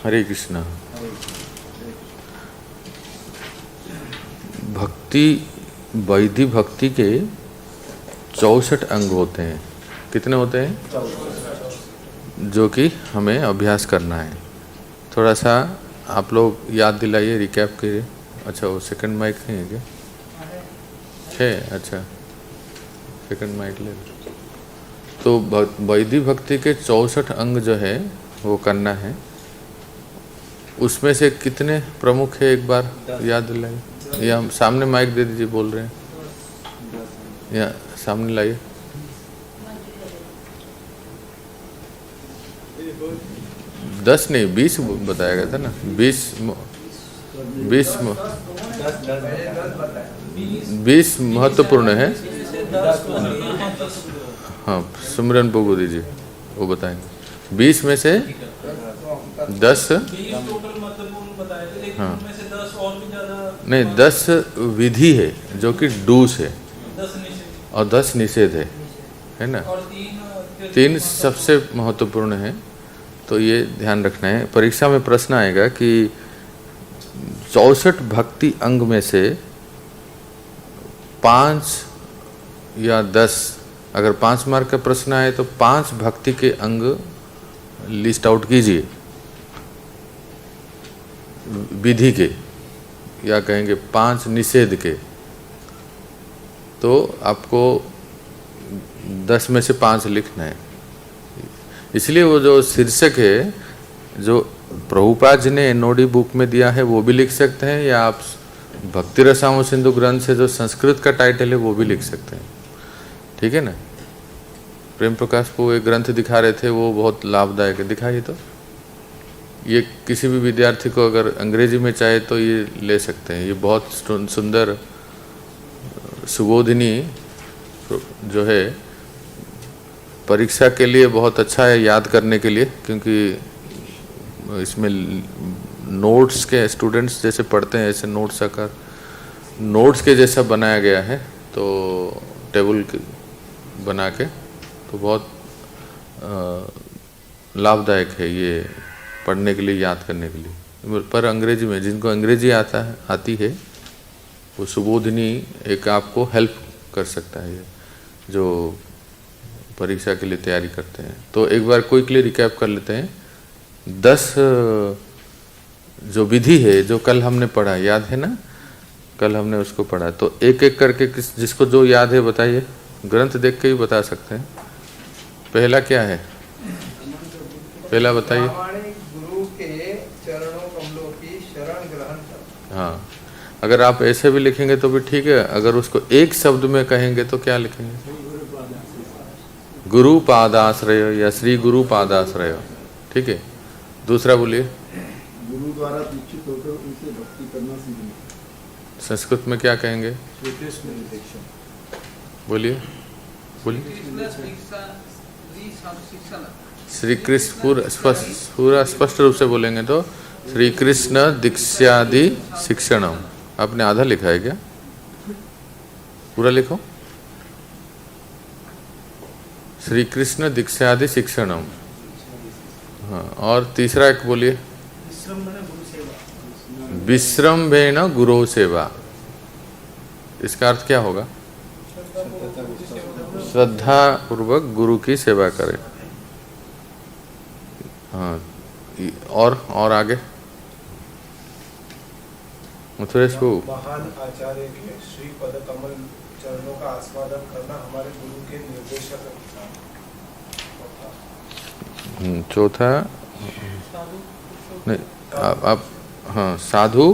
हरे कृष्णा। भक्ति, वैदिक भक्ति के 64 अंग होते हैं। कितने होते हैं? जो कि हमें अभ्यास करना है। थोड़ा सा आप लोग याद दिलाइए, रिकैप करिए। अच्छा, वो सेकंड माइक नहीं है क्या? है, अच्छा सेकंड माइक ले। तो वैदिक भक्ति के 64 अंग जो है वो करना है। उसमें से कितने प्रमुख है एक बार याद दिलाइए। या सामने माइक दे दीजिए, बोल रहे हैं, या सामने लाइए। 10 नहीं 20 बताया गया था ना। 20 महत्वपूर्ण है। हाँ, सुमिरन पोगो दीजिए, वो बताएंगे। 20 में से 10, हाँ नहीं, 10 विधि है जो कि डूस है और 10 निषेध है ना। 3 सबसे महत्वपूर्ण है। तो ये ध्यान रखना है। परीक्षा में प्रश्न आएगा कि 64 भक्ति अंग में से 5 या 10, अगर 5 मार्क का प्रश्न आए तो 5 भक्ति के अंग लिस्ट आउट कीजिए, विधि के, या कहेंगे 5 निषेध के। तो आपको 10 में से 5 लिखना है। इसलिए वो जो शीर्षक है जो प्रभुपाद जी ने एनओडी बुक में दिया है वो भी लिख सकते हैं, या आप भक्ति रसायन सिंधु ग्रंथ से जो संस्कृत का टाइटल है वो भी लिख सकते हैं। ठीक है ना। प्रेम प्रकाश को एक ग्रंथ दिखा रहे थे, वो बहुत लाभदायक है, दिखाइए। तो ये किसी भी विद्यार्थी को अगर अंग्रेजी में चाहे तो ये ले सकते हैं। ये बहुत सुंदर सुबोधिनी जो है, परीक्षा के लिए बहुत अच्छा है याद करने के लिए, क्योंकि इसमें नोट्स के स्टूडेंट्स जैसे पढ़ते हैं ऐसे नोट्स आकर नोट्स के जैसा बनाया गया है। तो टेबल बना के तो बहुत लाभदायक है ये पढ़ने के लिए, याद करने के लिए। पर अंग्रेजी में, जिनको अंग्रेजी आती है वो सुबोधिनी एक आपको हेल्प कर सकता है, जो परीक्षा के लिए तैयारी करते हैं। तो एक बार क्विकली रिकैप कर लेते हैं। 10 जो विधि है जो कल हमने पढ़ा, याद है ना? कल हमने उसको पढ़ा। तो एक एक करके जिसको जो याद है बताइए, ग्रंथ देख के ही बता सकते हैं। पहला क्या है? पहला बताइए। गुरु के चरणों कमलों की शरण ग्रहण कर। हाँ, अगर आप ऐसे भी लिखेंगे तो भी ठीक है। अगर उसको एक शब्द में कहेंगे तो क्या लिखेंगे? गुरु पादाश्रय या श्री गुरु पादाश्रय। ठीक है। दूसरा बोलिए। गुरु द्वारा दीक्षित होकर उनसे भक्ति करना सीखना। संस्कृत में क्या कहेंगे? बोलिए बोलिए। श्री कृष्ण, पूरा स्पष्ट रूप से बोलेंगे तो श्री कृष्ण दीक्षादि शिक्षणम। आपने आधा लिखा है क्या? पूरा लिखो। श्री कृष्ण दीक्षादि शिक्षणम। हाँ, और तीसरा एक बोलिए। विश्रम्भेन गुरु सेवा। इसका अर्थ क्या होगा? श्रद्धा पूर्वक गुरु की सेवा करें। हाँ, और आगे मथुरेश को महान आचार्य के श्री पद कमल चरणों का आस्वादन करना हमारे गुरु के निर्देशक। चौथा नहीं, आप हाँ, साधु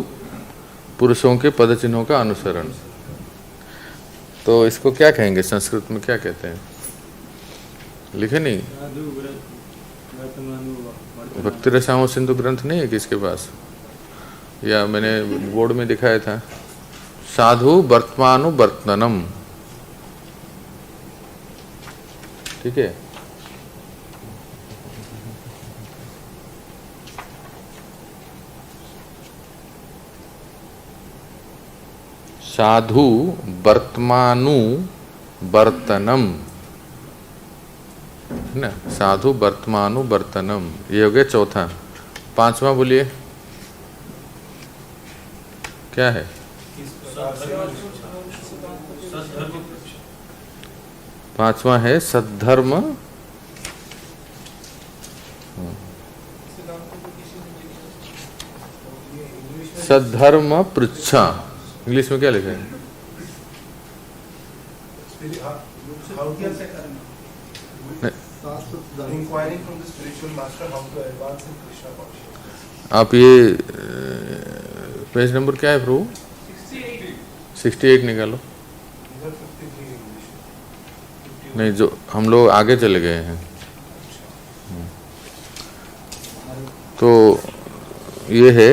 पुरुषों के पद चिन्हों का अनुसरण। तो इसको क्या कहेंगे? संस्कृत में क्या कहते हैं? लिखे नहीं? भक्ति रसायन सिंधु ग्रंथ नहीं है किसके पास? या मैंने बोर्ड में दिखाया था। साधु वर्तमानुवर्तनम। ठीक है। साधु वर्तमानुवर्तनम है ना। साधु वर्तमानुवर्तनम, ये हो गया चौथा। पांचवा बोलिए, क्या है? पांचवा है सद्धर्म। सद्धर्म पृच्छा। इंग्लिश में क्या लिखा है? Inquiring from the spiritual master how to advance in Krishna consciousness. आप ये पेज नंबर क्या है प्रभु? 68 निकालो। इधर 53 इंग्लिश। नहीं, जो हम लोग आगे चले गए हैं। तो ये है,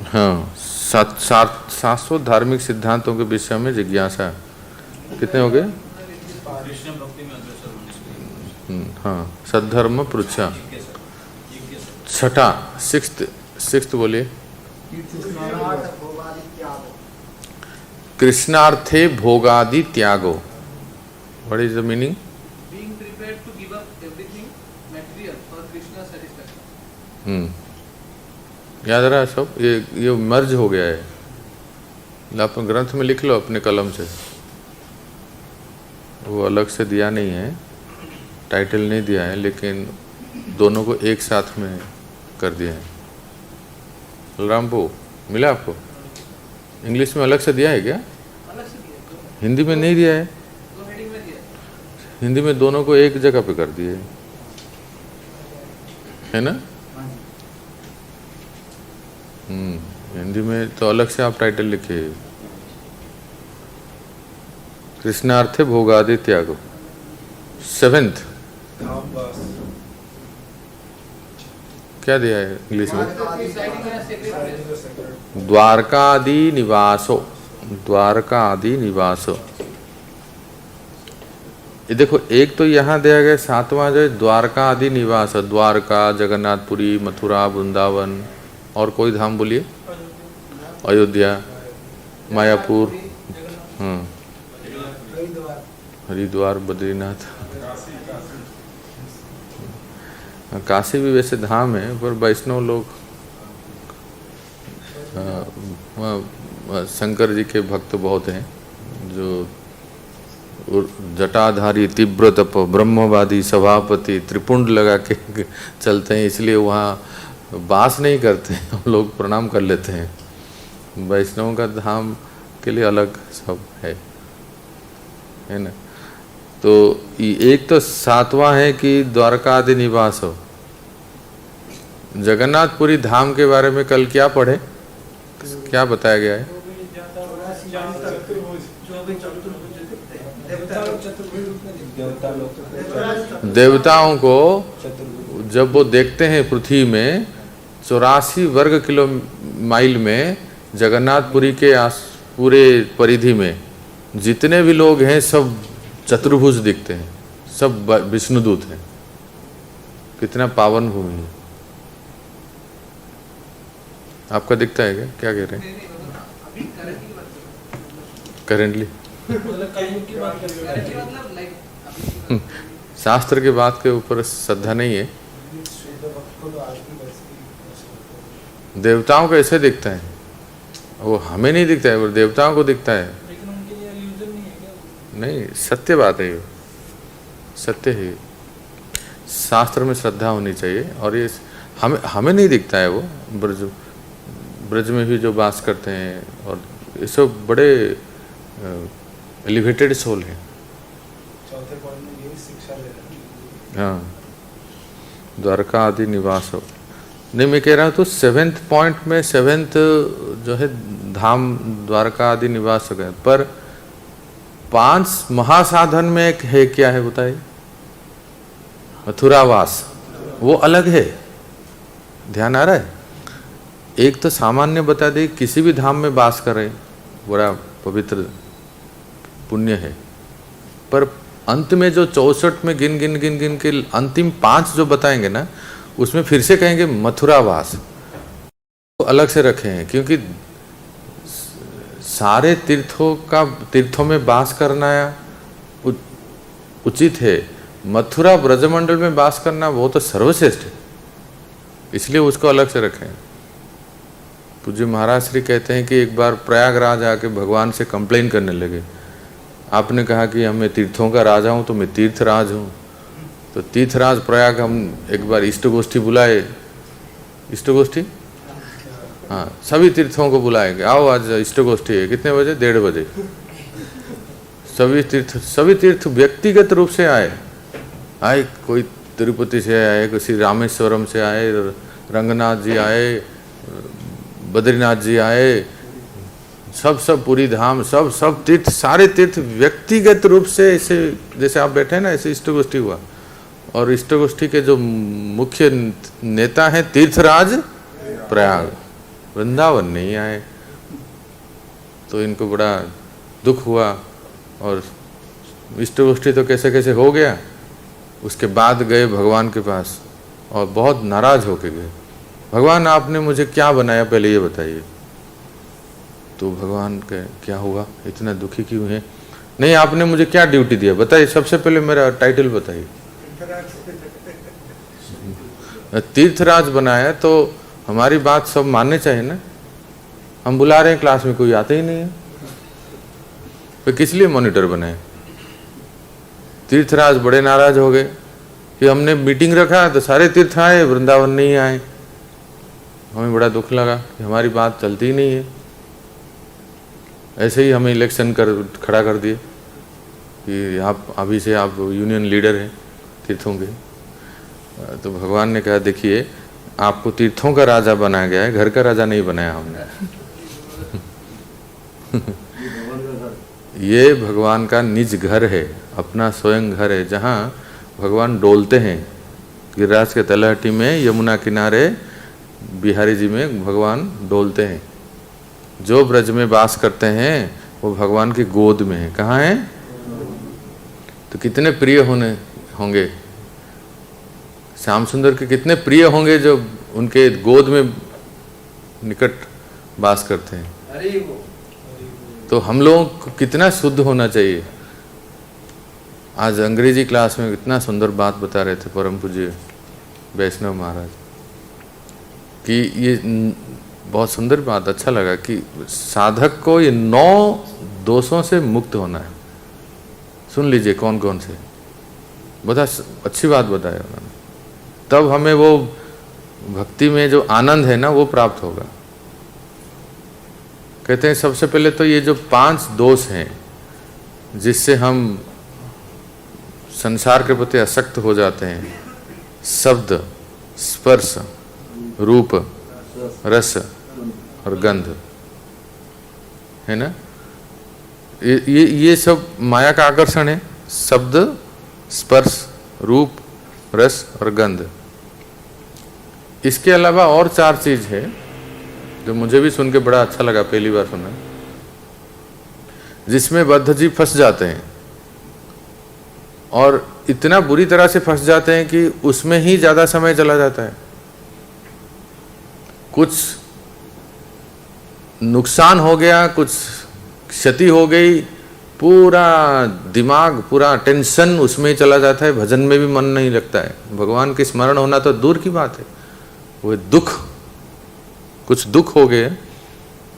हाँ, 700 धार्मिक सिद्धांतों के विषय में जिज्ञासा। कितने हो गए? हाँ, सद्धर्म पृच्छा। छठा, सिक्स्थ बोलिए। कृष्णार्थे भोगादि त्यागो। What is the meaning? Being prepared to give up everything material for Krishna's satisfaction. याद रहा सब? ये मर्ज हो गया है। आप ग्रंथ में लिख लो अपने कलम से, वो अलग से दिया नहीं है, टाइटल नहीं दिया है, लेकिन दोनों को एक साथ में कर दिया है। बलरामपुर मिला आपको? इंग्लिश में अलग से दिया है क्या? अलग से दिया है, हिंदी में नहीं दिया है? दो हेडिंग में दिया है। हिंदी में दोनों को एक जगह पे कर दिए है ना? हिंदी में तो अलग से आप टाइटल लिखे, कृष्णार्थे भोगादि त्यागो। 7th क्या दिया है इंग्लिश में? द्वारकादि निवासो। द्वारकादि निवासो। ये देखो, एक तो यहाँ दिया गया 7वां जो है द्वारका आदि निवास। द्वारका, जगन्नाथपुरी, मथुरा, वृंदावन, और कोई धाम बोलिए? अयोध्या, मायापुर, हरिद्वार, बद्रीनाथ। काशी भी वैसे धाम है, पर वैष्णव लोग शंकर जी के भक्त बहुत हैं, जो जटाधारी, तीव्र तप, ब्रह्मवादी, सभापति, त्रिपुंड लगा के चलते हैं, इसलिए वहाँ वास नहीं करते हैं, हम लोग प्रणाम कर लेते हैं। वैष्णव का धाम के लिए अलग सब है ना? तो एक तो 7वां है कि द्वारका आदि निवास हो। जगन्नाथपुरी धाम के बारे में कल क्या पढ़े, क्या बताया गया है? देवताओं को जब वो देखते हैं पृथ्वी में 84 वर्ग किलो माइल में, जगन्नाथपुरी के पूरे परिधि में जितने भी लोग हैं सब चतुर्भुज दिखते हैं, सब विष्णुदूत हैं। कितना पावन भूमि है। आपका दिखता है क्या? क्या कह रहे हैं? करेंटली शास्त्र के बात के ऊपर श्रद्धा नहीं है। देवताओं को ऐसे दिखता है, वो हमें नहीं दिखता है, वो देवताओं को दिखता है। लेकिन उनके लिए इल्यूजन नहीं है क्या? नहीं, सत्य बात है, ये सत्य है। शास्त्र में श्रद्धा होनी चाहिए, और ये हमें नहीं दिखता है। वो ब्रज में भी जो वास करते हैं, और ये सब बड़े एलिवेटेड सोल हैं। चौथे पॉइंट में यही शिक्षा ले रहे हैं। हाँ, द्वारका आदि निवास हो। नहीं, मैं कह रहा हूँ तो 7th पॉइंट में 7th जो है धाम द्वारका आदि निवास हो गए, पर 5 महासाधन में एक है, क्या है बताइए? मथुरावास, वो अलग है। ध्यान आ रहा है? एक तो सामान्य बता दे, किसी भी धाम में वास करे बड़ा पवित्र पुण्य है, पर अंत में जो 64 में गिन गिन के अंतिम 5 जो बताएंगे ना, उसमें फिर से कहेंगे मथुरावास, तो अलग से रखे हैं, क्योंकि सारे तीर्थों में वास करना उचित है, मथुरा ब्रजमंडल में वास करना वो तो सर्वश्रेष्ठ है, इसलिए उसको अलग से रखें। पूज्य महाराज श्री कहते हैं कि एक बार प्रयागराज आके भगवान से कंप्लेन करने लगे, आपने कहा कि मैं तीर्थों का राजा हूँ तो मैं तीर्थराज हूँ। तो तीर्थराज प्रयाग हम एक बार इष्ट गोष्ठी बुलाए, इष्ट गोष्ठी, हाँ सभी तीर्थों को बुलाएंगे, आओ आज इष्ट गोष्ठी है, कितने बजे, 1:30 बजे। सभी तीर्थ व्यक्तिगत रूप से आए, कोई तिरुपति से आए, किसी रामेश्वरम से आए, रंगनाथ जी आए, बद्रीनाथ जी आए, सब पूरी धाम, सब तीर्थ, सारे तीर्थ व्यक्तिगत रूप से ऐसे जैसे आप बैठे हैं ना, ऐसे इष्ट गोष्ठी हुआ। और इष्ट गोष्ठी के जो मुख्य नेता हैं तीर्थराज प्रयाग, वृंदावन नहीं आए, तो इनको बड़ा दुख हुआ। और इष्ट गोष्ठी तो कैसे कैसे हो गया। उसके बाद गए भगवान के पास और बहुत नाराज होके गए, भगवान आपने मुझे क्या बनाया पहले ये बताइए। तो भगवान के क्या हुआ, इतना दुखी क्यों है? नहीं आपने मुझे क्या ड्यूटी दिया बताइए, सबसे पहले मेरा टाइटल बताइए। तीर्थराज बनाया तो हमारी बात सब मानने चाहिए ना। हम बुला रहे हैं, क्लास में कोई आता ही नहीं है, तो किस लिए मॉनिटर बनाए? तीर्थराज बड़े नाराज हो गए कि हमने मीटिंग रखा तो सारे तीर्थ आए, वृंदावन नहीं आए। हमें बड़ा दुख लगा कि हमारी बात चलती ही नहीं है। ऐसे ही हमें इलेक्शन खड़ा कर दिए कि आप अभी से आप यूनियन लीडर हैं तीर्थों के। तो भगवान ने कहा देखिए आपको तीर्थों का राजा बनाया गया है, घर का राजा नहीं बनाया हमने। ये भगवान का निज घर है, अपना स्वयं घर है, जहाँ भगवान डोलते हैं। गिरिराज के तलहटी में, यमुना किनारे बिहारी जी में भगवान डोलते हैं। जो ब्रज में वास करते हैं वो भगवान की गोद में है। कहाँ है? तो कितने प्रिय होंगे श्याम सुंदर के, कितने प्रिय होंगे जो उनके गोद में निकट वास करते हैं। तो हम लोगों को कितना शुद्ध होना चाहिए। आज अंग्रेजी क्लास में कितना सुंदर बात बता रहे थे परम पूज्य वैष्णव महाराज कि ये बहुत सुंदर बात, अच्छा लगा कि साधक को ये 9 दोषों से मुक्त होना है। सुन लीजिए कौन कौन से, बता, अच्छी बात बताया उन्होंने। तब हमें वो भक्ति में जो आनंद है ना वो प्राप्त होगा। कहते हैं सबसे पहले तो ये जो 5 दोष हैं जिससे हम संसार के प्रति आसक्त हो जाते हैं, शब्द, स्पर्श, रूप, रस और गंध, है ना। ये सब माया का आकर्षण है। शब्द, स्पर्श, रूप, रस और गंध। इसके अलावा और 4 चीज है जो मुझे भी सुन के बड़ा अच्छा लगा, पहली बार सुना, जिसमें बद्ध जीव फंस जाते हैं और इतना बुरी तरह से फंस जाते हैं कि उसमें ही ज्यादा समय चला जाता है। कुछ नुकसान हो गया, कुछ क्षति हो गई, पूरा दिमाग, पूरा टेंशन उसमें ही चला जाता है, भजन में भी मन नहीं लगता है। भगवान की स्मरण होना तो दूर की बात है। वो दुख, कुछ दुख हो गए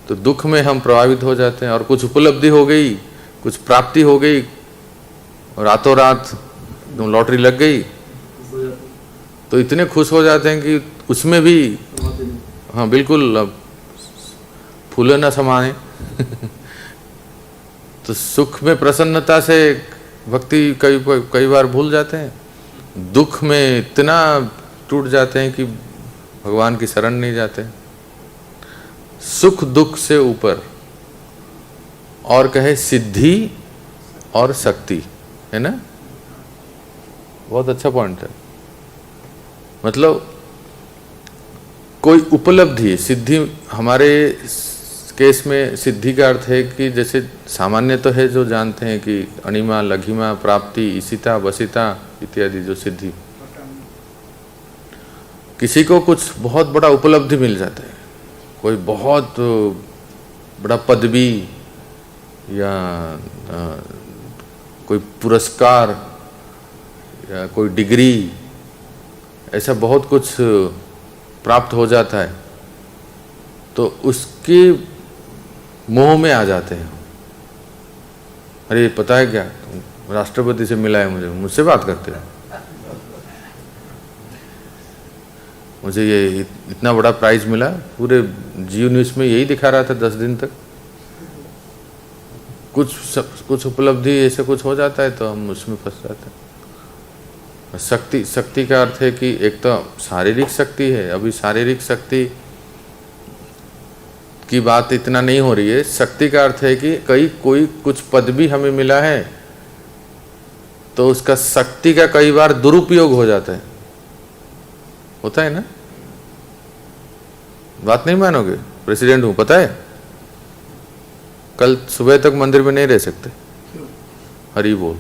तो दुख में हम प्रभावित हो जाते हैं, और कुछ उपलब्धि हो गई, कुछ प्राप्ति हो गई, रातों रात लॉटरी लग गई तो इतने खुश हो जाते हैं कि उसमें भी, हाँ बिल्कुल, फूले न समाए। तो सुख में प्रसन्नता से भक्ति कई बार भूल जाते हैं, दुख में इतना टूट जाते हैं कि भगवान की शरण नहीं जाते। सुख दुख से ऊपर और कहे सिद्धि और शक्ति, है ना। बहुत अच्छा पॉइंट है। मतलब कोई उपलब्धि, सिद्धि, हमारे केस में सिद्धि का अर्थ है कि जैसे सामान्य तो है जो जानते हैं कि अणिमा, लघिमा, प्राप्ति, ईशिता, वसिता इत्यादि जो सिद्धि, किसी को कुछ बहुत बड़ा उपलब्धि मिल जाता है, कोई बहुत बड़ा पदवी या कोई पुरस्कार या कोई डिग्री, ऐसा बहुत कुछ प्राप्त हो जाता है तो उसके मोह में आ जाते हैं। अरे पता है क्या, राष्ट्रपति से मिला है, मुझसे बात करते हैं, मुझे ये इतना बड़ा प्राइज मिला, पूरे जियो न्यूज़ में यही दिखा रहा था 10 दिन तक। कुछ उपलब्धि ऐसे कुछ हो जाता है तो हम उसमें फंस जाते हैं। शक्ति का अर्थ है कि एक तो शारीरिक शक्ति है, अभी शारीरिक शक्ति की बात इतना नहीं हो रही है। शक्ति का अर्थ है कि कोई कुछ पद भी हमें मिला है तो उसका शक्ति का कई बार दुरुपयोग हो जाता है, होता है ना। बात नहीं मानोगे, प्रेसिडेंट हूं पता है, कल सुबह तक मंदिर में नहीं रह सकते, हरि बोल।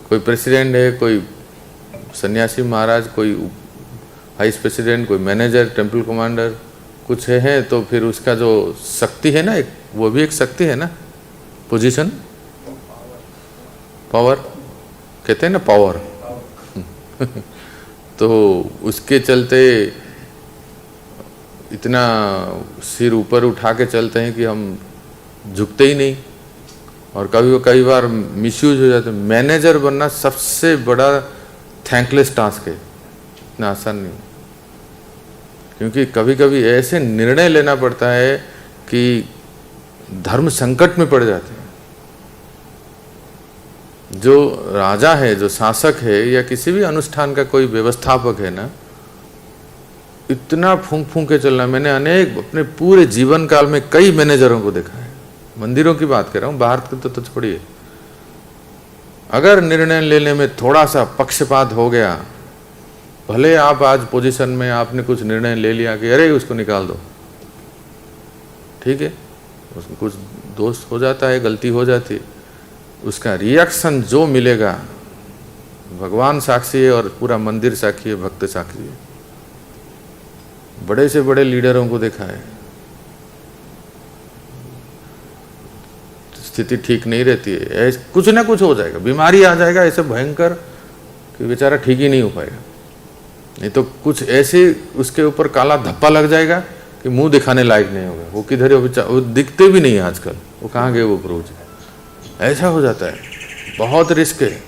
कोई प्रेसिडेंट है, कोई सन्यासी महाराज, कोई वाइस प्रेसिडेंट, कोई मैनेजर, टेम्पल कमांडर, कुछ है तो फिर उसका जो शक्ति है ना, एक वो भी एक शक्ति है ना, पोजीशन, पावर कहते हैं ना, पावर तो उसके चलते इतना सिर ऊपर उठा के चलते हैं कि हम झुकते ही नहीं, और कई बार मिसयूज हो जाते हैं। मैनेजर बनना सबसे बड़ा थैंकलेस टास्क है, इतना आसान नहीं, क्योंकि कभी कभी ऐसे निर्णय लेना पड़ता है कि धर्म संकट में पड़ जाते हैं। जो राजा है, जो शासक है, या किसी भी अनुष्ठान का कोई व्यवस्थापक है ना, इतना फूंक फूंक के चलना। मैंने अपने पूरे जीवन काल में कई मैनेजरों को देखा है, मंदिरों की बात कर रहा हूँ, बाहर की तो छोड़िए। अगर निर्णय लेने में थोड़ा सा पक्षपात हो गया, भले आप आज पोजीशन में आपने कुछ निर्णय ले लिया कि अरे उसको निकाल दो, ठीक है, उसमें कुछ दोष हो जाता है, गलती हो जाती है, उसका रिएक्शन जो मिलेगा, भगवान साक्षी है और पूरा मंदिर साक्षी है, भक्त साक्षी है। बड़े से बड़े लीडरों को देखा है, स्थिति ठीक नहीं रहती है, कुछ ना कुछ हो जाएगा, बीमारी आ जाएगा ऐसे भयंकर कि बेचारा ठीक ही नहीं हो पाएगा, नहीं तो कुछ ऐसे उसके ऊपर काला धब्बा लग जाएगा कि मुंह दिखाने लायक नहीं होगा। वो किधर है, वो दिखते भी नहीं है आजकल, वो कहाँ गए वो प्रभु जी, ऐसा हो जाता है। बहुत रिस्क है।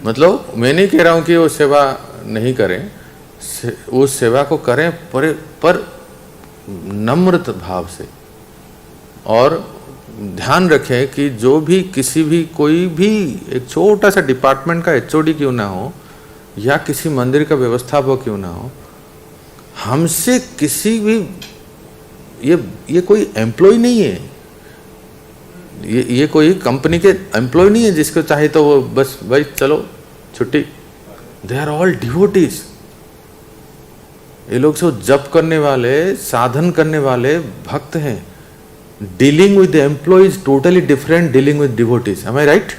मतलब मैं नहीं कह रहा हूँ कि वो सेवा नहीं करें, उस सेवा को करें पर नम्र भाव से, और ध्यान रखें कि जो भी किसी भी कोई भी एक छोटा सा डिपार्टमेंट का एचओडी क्यों ना हो, या किसी मंदिर का व्यवस्थापक क्यों ना हो, हमसे किसी भी ये कोई एम्प्लॉय नहीं है, ये कोई कंपनी के एम्प्लॉय नहीं है जिसको चाहे तो वो बस भाई चलो छुट्टी। They are all devotees. ये लोग सब जप करने वाले, साधन करने वाले भक्त हैं। Dealing with the employees totally different dealing with devotees. Am I right?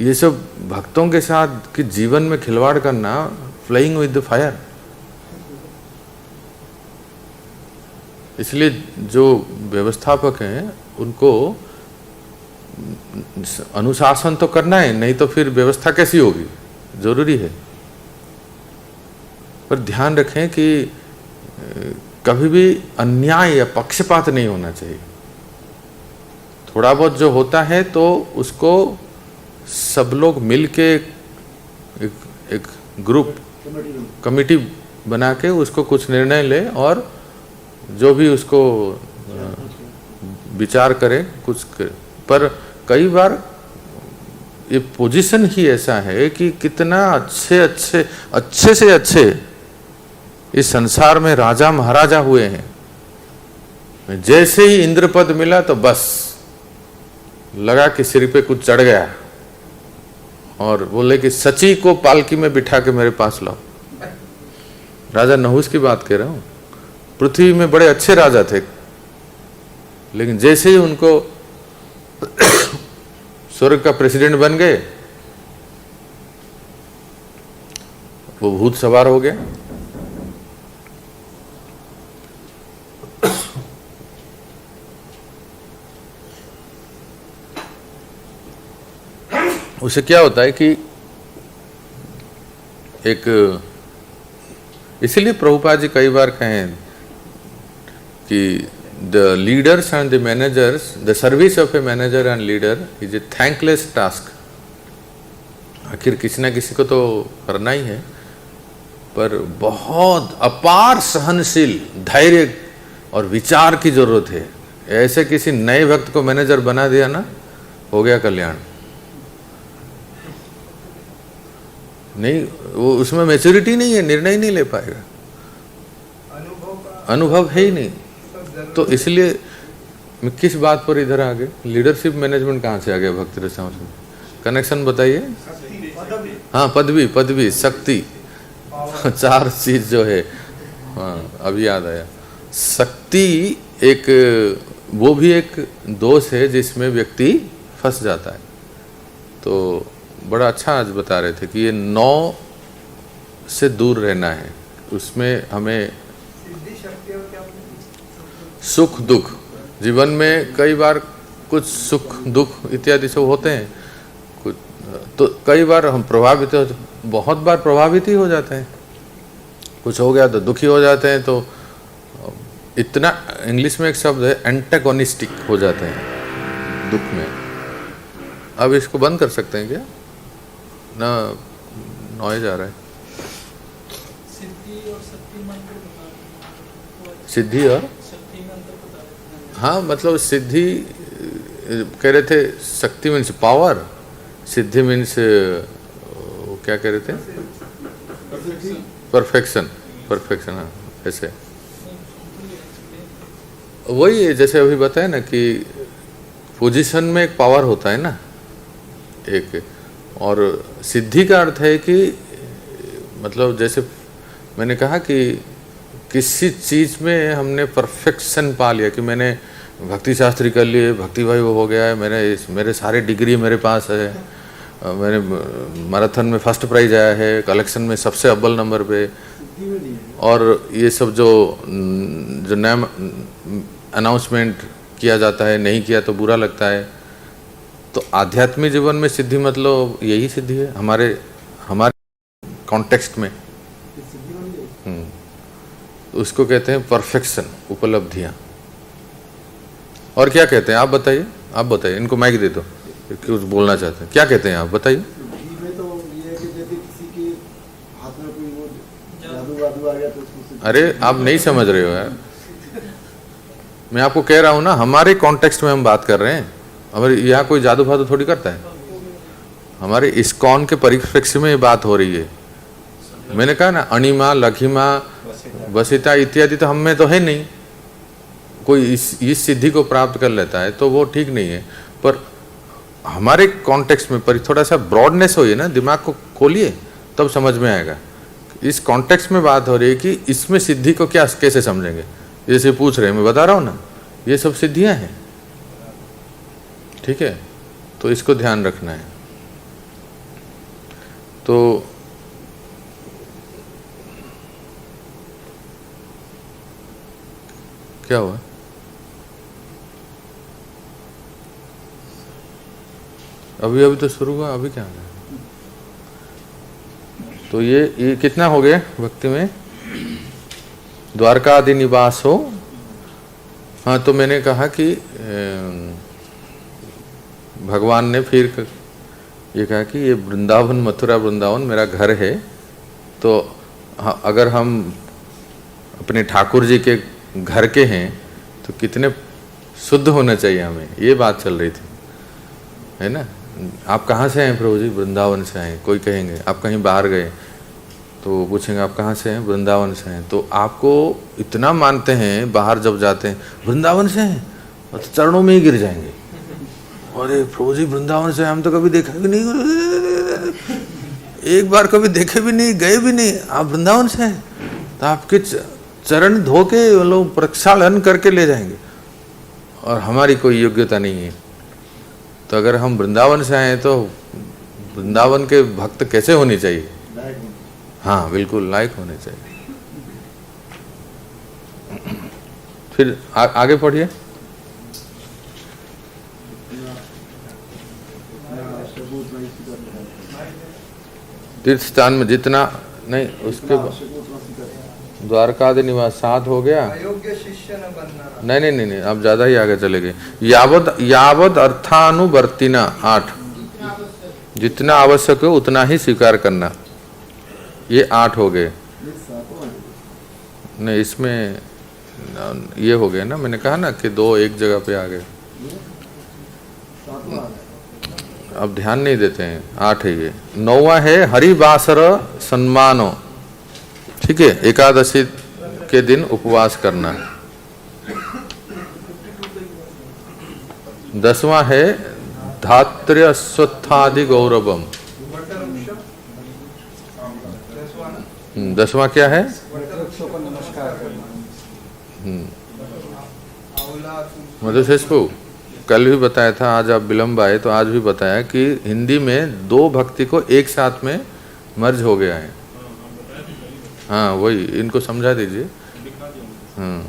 ये सब भक्तों के साथ कि जीवन में खिलवाड़ करना, फ्लाइंग विद द फायर। इसलिए जो व्यवस्थापक हैं उनको अनुशासन तो करना है, नहीं तो फिर व्यवस्था कैसी होगी, जरूरी है। पर ध्यान रखें कि कभी भी अन्याय या पक्षपात नहीं होना चाहिए। थोड़ा बहुत जो होता है तो उसको सब लोग मिलके एक ग्रुप कमेटी बना के उसको कुछ निर्णय ले, और जो भी उसको विचार करे कुछ करे। पर कई बार ये पोजीशन ही ऐसा है कि कितना अच्छे से अच्छे इस संसार में राजा महाराजा हुए हैं, जैसे ही इंद्र पद मिला तो बस लगा कि सिर पे कुछ चढ़ गया, और बोले कि सची को पालकी में बिठा के मेरे पास लाओ। राजा नहुस की बात कह रहा हूं। पृथ्वी में बड़े अच्छे राजा थे, लेकिन जैसे ही उनको स्वर्ग का प्रेसिडेंट बन गए, वो भूत सवार हो गया। उससे क्या होता है कि इसलिए प्रभुपाद जी कई बार कहें कि the leaders and the managers, the service of a manager and leader is a thankless task. आखिर किसी ना किसी को तो करना ही है, पर बहुत अपार सहनशील धैर्य और विचार की जरूरत है। ऐसे किसी नए भक्त को मैनेजर बना दिया ना, हो गया कल्याण। नहीं, वो उसमें मैच्योरिटी नहीं है, निर्णय नहीं ले पाएगा, अनुभव है ही नहीं। तो इसलिए मैं किस बात पर इधर आ गए, लीडरशिप मैनेजमेंट कहाँ से आ गया भक्ति रसायन से? कनेक्शन बताइए। हाँ, पदवी, शक्ति, चार चीज जो है। हाँ, अभी याद आया। शक्ति एक, वो भी एक दोष है जिसमें व्यक्ति फंस जाता है। तो बड़ा अच्छा आज बता रहे थे कि ये 9 से दूर रहना है। उसमें हमें सुख दुख, जीवन में कई बार कुछ सुख दुख इत्यादि सब होते हैं, कुछ तो कई बार हम प्रभावित हो, बहुत बार प्रभावित ही हो जाते हैं। कुछ हो गया तो दुखी हो जाते हैं, तो इतना, इंग्लिश में एक शब्द है एंटागोनिस्टिक हो जाते हैं दुख में। अब इसको बंद कर सकते हैं क्या? ना नॉइज आ रहा है। सिद्धि और शक्ति में अंतर बता रहे हैं। सिद्धि और शक्ति में अंतर बता रहे हैं। हाँ, मतलब सिद्धि कह रहे थे, शक्ति मीन्स पावर, सिद्धि मीन्स क्या कह रहे थे? परफेक्शन। हाँ, ऐसे वही है जैसे अभी बताया ना कि पोजीशन में एक पावर होता है ना एक, और सिद्धि का अर्थ है कि मतलब जैसे मैंने कहा कि किसी चीज़ में हमने परफेक्शन पा लिया, कि मैंने भक्ति शास्त्री कर लिए, भक्ति भाई वो हो गया है, मेरे सारे डिग्री मेरे पास है, मैंने मैराथन में फर्स्ट प्राइज आया है, कलेक्शन में सबसे अव्वल नंबर पे, और ये सब जो नया अनाउंसमेंट किया जाता है, नहीं किया तो बुरा लगता है। तो आध्यात्मिक जीवन में सिद्धि मतलब यही सिद्धि है हमारे कॉन्टेक्स्ट में। उसको कहते हैं परफेक्शन, उपलब्धियां। और क्या कहते हैं आप बताइए, इनको माइक दे दो, कुछ बोलना चाहते हैं, क्या कहते हैं आप बताइए। अरे आप नहीं समझ रहे हो यार, मैं आपको कह रहा हूं ना, हमारे कॉन्टेक्स्ट में हम बात कर रहे हैं। हमारे यहाँ कोई जादू फादू थोड़ी करता है, हमारे इस्कॉन के परिप्रेक्ष्य में ये बात हो रही है। मैंने कहा ना, अणिमा, लघिमा, वसिता इत्यादि तो हम में तो है नहीं। कोई इस सिद्धि को प्राप्त कर लेता है तो वो ठीक नहीं है, पर हमारे कॉन्टेक्स्ट में पर थोड़ा सा ब्रॉडनेस होइए ना, दिमाग को खोलिए, तब समझ में आएगा। इस कॉन्टेक्स्ट में बात हो रही है कि इसमें सिद्धि को क्या कैसे समझेंगे। जैसे पूछ रहे हैं, मैं बता रहा हूँ ना, ये सब सिद्धियां हैं, ठीक है, तो इसको ध्यान रखना है। तो क्या हुआ? अभी तो शुरू हुआ, अभी क्या है? तो ये कितना हो गया भक्ति में? द्वारका आदि निवास हो। हाँ, तो मैंने कहा कि भगवान ने फिर ये कहा कि ये वृंदावन, मथुरा वृंदावन मेरा घर है। तो हाँ, अगर हम अपने ठाकुर जी के घर के हैं तो कितने शुद्ध होना चाहिए हमें, ये बात चल रही थी, है ना। आप कहाँ से हैं प्रभु जी? वृंदावन से हैं। कोई कहेंगे आप कहीं बाहर गए तो पूछेंगे आप कहाँ से हैं? वृंदावन से हैं। तो आपको इतना मानते हैं, बाहर जब जाते हैं वृंदावन से हैं, तो चरणों में ही गिर जाएंगे। अरे प्रभु जी वृंदावन से, हम तो कभी देखा भी नहीं, एक बार कभी देखे भी नहीं, गए भी नहीं, आप वृंदावन से हैं। तो आपके चरण धो के लोग प्रक्षालन करके ले जाएंगे, और हमारी कोई योग्यता नहीं है। तो अगर हम वृंदावन से आए तो वृंदावन के भक्त कैसे होने चाहिए? हाँ, बिल्कुल लायक होने चाहिए। फिर आगे पढ़िए। तीर्थ स्थान में जितना नहीं, उसके द्वारकादि निवास 7 हो गया। अयोग्य शिष्य न बनना। नहीं, आप ज्यादा ही आगे चले गए। यावद अर्थानुवर्तिना 8, जितना आवश्यक हो उतना ही स्वीकार करना, ये 8 हो गए। नहीं, इसमें ये हो गया ना, मैंने कहा ना कि 2 एक जगह पे आ गए। अब ध्यान नहीं देते हैं। 8 है ये। 9वां है हरिवासर सम्मानो, ठीक है, एकादशी के दिन उपवास करना। 10वां है धात्र्य अश्वत्थादि गौरवम। 10वां क्या है? मधुशेषपु, कल भी बताया था, आज आप विलम्ब आए तो आज भी बताया कि हिंदी में 2 भक्ति को एक साथ में मर्ज हो गया है। हाँ, वही इनको समझा दीजिए। हाँ,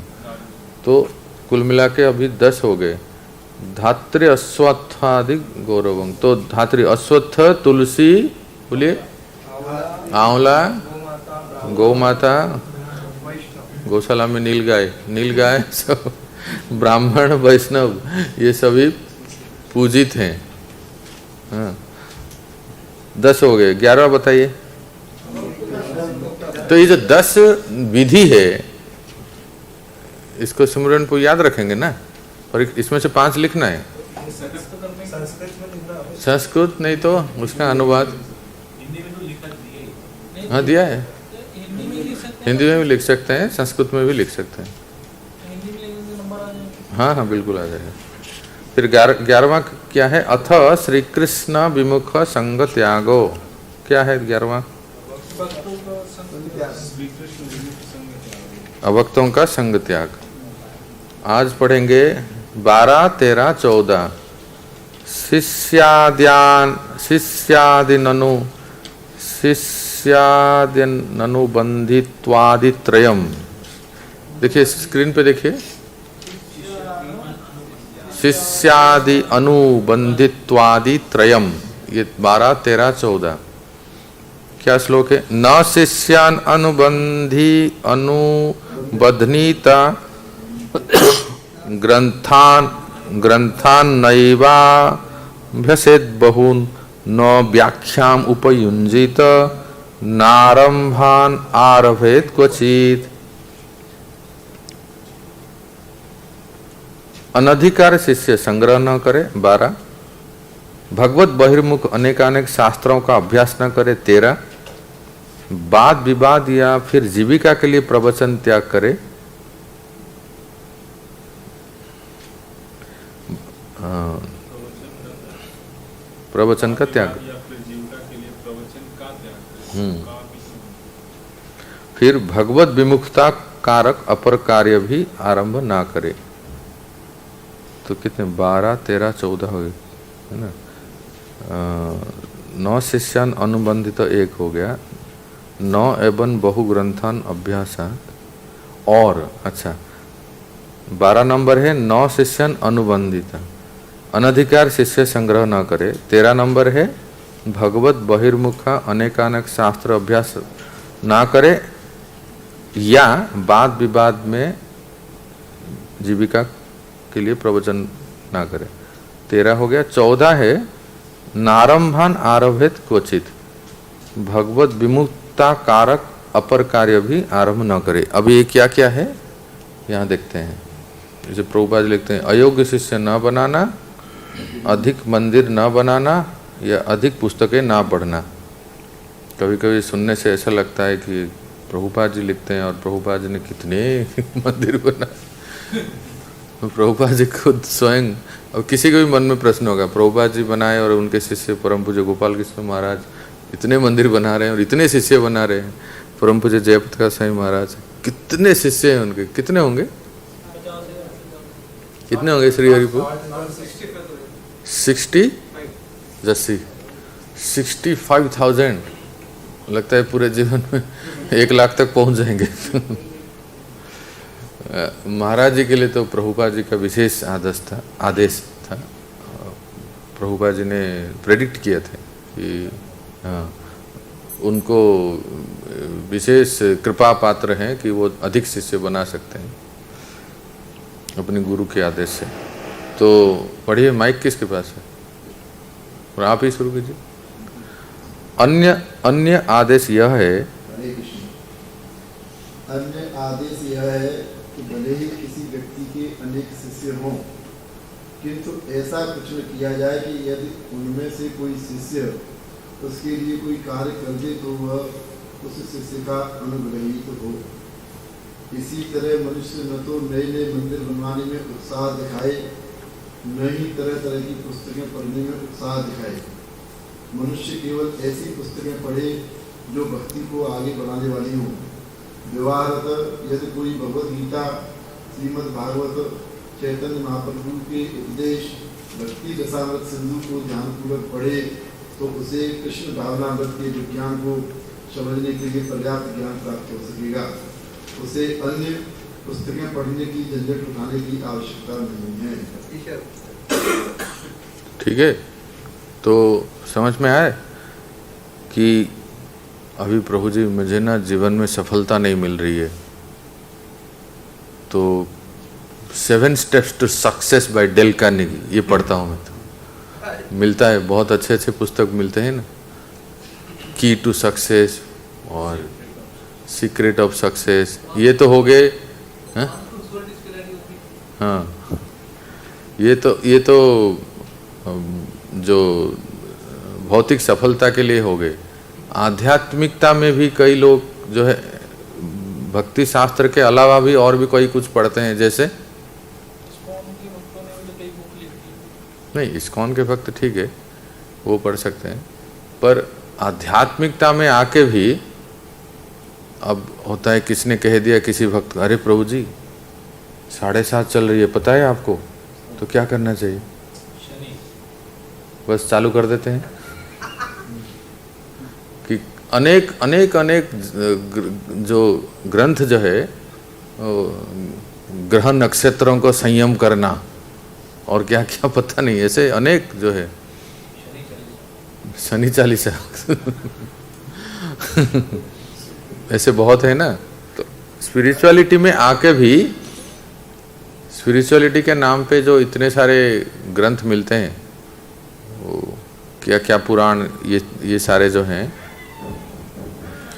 तो कुल मिला के अभी 10 हो गए। धात्री अश्वत्थादि गौरवम, तो धात्री अश्वत्थ, तुलसी, बोलिए, आंवला, गौ माता, गौशाला में नील गाय सब ब्राह्मण वैष्णव ये सभी पूजित हैं। हाँ, 10 हो गए। 11वां बताइए। तो ये जो 10 विधि है, इसको सिमरन को याद रखेंगे ना, और इसमें से 5 लिखना है। संस्कृत नहीं तो उसका अनुवाद। हाँ, दिया है। हिंदी में भी लिख सकते हैं, संस्कृत में भी लिख सकते हैं। हाँ, बिल्कुल आ जाएगा। फिर 11वां क्या है? अथ श्री कृष्ण विमुख संग त्यागो। क्या है 11वां? अभक्तों का संग त्याग। आज पढ़ेंगे 12, 13, 14। शिष्यादिननु बंधित्वादित्रयम्। देखिए स्क्रीन पे, देखिए, शिष्यादि अनुबंधित्वादि त्रयम्, ये 12, 13, 14 क्या श्लोक है? न शिष्यान अनुबध्नीता ग्रंथान नैवाभ्यसेद बहून न व्याख्याम उपयुंजित नारंभान आरभेत क्वचित। अनधिकार शिष्य संग्रह न करे 12, भगवत बहिर्मुख अनेकानेक शास्त्रों का अभ्यास न करे 13, वाद विवाद या फिर जीविका के लिए प्रवचन त्याग करे, प्रवचन का त्याग, फिर भगवत विमुखता कारक अपर कार्य भी आरंभ ना करे। तो कितने? 12, 13, 14 हो गए, है ना। 9 शिष्यान अनुबंधित 1 हो गया। 9 एवं बहु ग्रंथान अभ्यासात, और अच्छा 12 नंबर है 9 शिष्यान अनुबंधित, अनधिकार शिष्य संग्रह न करे। 13 नंबर है भगवत बहिर्मुखा अनेकानेक शास्त्र अभ्यास ना करे या वाद विवाद में जीविका के लिए प्रवचन ना करे। 13 हो गया। 14 है नारंभान आरभेत क्वचित, भगवत विमुक्ता कारक अपर कार्य भी आरंभ न करे। अब ये क्या क्या है यहाँ देखते हैं। जैसे प्रभुपाद लिखते हैं, अयोग्य शिष्य न बनाना, अधिक मंदिर न बनाना या अधिक पुस्तकें ना पढ़ना। कभी कभी सुनने से ऐसा लगता है कि प्रभुपाद जी लिखते हैं और प्रभुपाद जी ने कितने मंदिर बनाए। प्रभुपाद जी खुद स्वयं, अब किसी के भी मन में प्रश्न होगा, प्रभुपाद जी बनाए और उनके शिष्य परम पूज्य गोपाल कृष्ण महाराज इतने मंदिर बना रहे हैं और इतने शिष्य बना रहे हैं। परम पूज्य जयप्रकाश स्वामी महाराज कितने शिष्य हैं उनके, कितने होंगे? कितने होंगे श्री हरिपुर? 65,000। लगता है पूरे जीवन में 1 लाख तक पहुंच जाएंगे। महाराज जी के लिए तो प्रभुपाद जी का विशेष आदेश था। प्रभुपाद जी ने प्रेडिक्ट किए थे कि हाँ उनको विशेष कृपा पात्र हैं कि वो अधिक शिष्य बना सकते हैं अपने गुरु के आदेश से। तो पढ़िए, माइक किसके पास है और आप ही शुरू कीजिए। अन्य आदेश यह है, हरे कृष्ण। अन्य आदेश यह है कि भले ही किसी व्यक्ति के अनेक शिष्य हों, किंतु ऐसा कुछ न किया जाए कि यदि उनमें से कोई शिष्य उसके लिए कोई कार्य कर दे तो वह उस शिष्य का अनुग्रहित हो। इसी तरह मनुष्य न तो नए नए मंदिर बनवाने में उत्साह दिखाए, न ही तरह तरह की पुस्तकें पढ़ने में उत्साह दिखाए। मनुष्य केवल ऐसी पुस्तकें पढ़े जो भक्ति को आगे बढ़ाने वाली हों। व्यवहारतः यदि कोई भगवद गीता, श्रीमद् भागवत, चैतन्य महाप्रभु के उपदेश, भक्ति रसामृत सिंधु को ध्यानपूर्वक पढ़े तो उसे कृष्ण भावनामृत के विज्ञान को समझने के लिए पर्याप्त ज्ञान प्राप्त हो सकेगा। उसे अन्य पुस्तकें पढ़ने की झंझट उठाने की आवश्यकता नहीं है। ठीक है, तो समझ में आए कि अभी प्रभु जी मुझे ना जीवन में सफलता नहीं मिल रही है, तो 7 steps to success by Dale Carnegie ये पढ़ता हूँ मैं। तो मिलता है, बहुत अच्छे अच्छे पुस्तक मिलते हैं ना, की टू सक्सेस और सीक्रेट ऑफ सक्सेस, ये तो हो गए। हाँ, ये तो जो भौतिक सफलता के लिए हो गए। आध्यात्मिकता में भी कई लोग जो है भक्ति शास्त्र के अलावा भी और भी कोई कुछ पढ़ते हैं, जैसे नहीं, इस्कॉन के भक्त ठीक है वो पढ़ सकते हैं, पर आध्यात्मिकता में आके भी अब होता है, किसने कह दिया किसी भक्त, अरे प्रभु जी 7:30 चल रही है पता है आपको, तो क्या करना चाहिए? बस चालू कर देते हैं कि अनेक अनेक अनेक जो ग्रंथ जो है ग्रह नक्षत्रों को संयम करना और क्या क्या पता नहीं, ऐसे अनेक जो है शनि चालीसा ऐसे बहुत है ना। तो स्पिरिचुअलिटी में आके भी, स्पिरिचुअलिटी के नाम पे जो इतने सारे ग्रंथ मिलते हैं, वो क्या क्या पुराण, ये सारे जो हैं,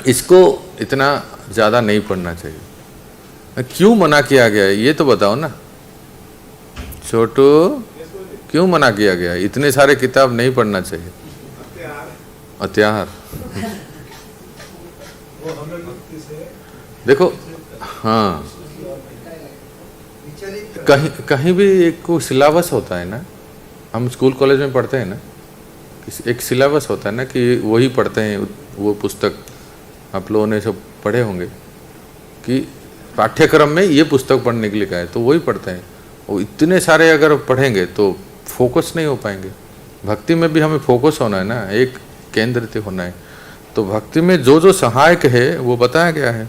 इसको इतना ज़्यादा नहीं पढ़ना चाहिए। क्यों मना किया गया है ये तो बताओ ना छोटू, क्यों मना किया गया है? इतने सारे किताब नहीं पढ़ना चाहिए। अत्याहार देखो, हाँ, कहीं भी एक को सिलेबस होता है ना, हम स्कूल कॉलेज में पढ़ते हैं ना, एक सिलेबस होता है ना कि वही पढ़ते हैं, वो पुस्तक आप लोगों ने सब पढ़े होंगे कि पाठ्यक्रम में ये पुस्तक पढ़ने के लिए कहा है, तो वही पढ़ते हैं। वो इतने सारे अगर पढ़ेंगे तो फोकस नहीं हो पाएंगे। भक्ति में भी हमें फोकस होना है ना, एक केंद्रित होना है। तो भक्ति में जो जो सहायक है वो बताया गया है।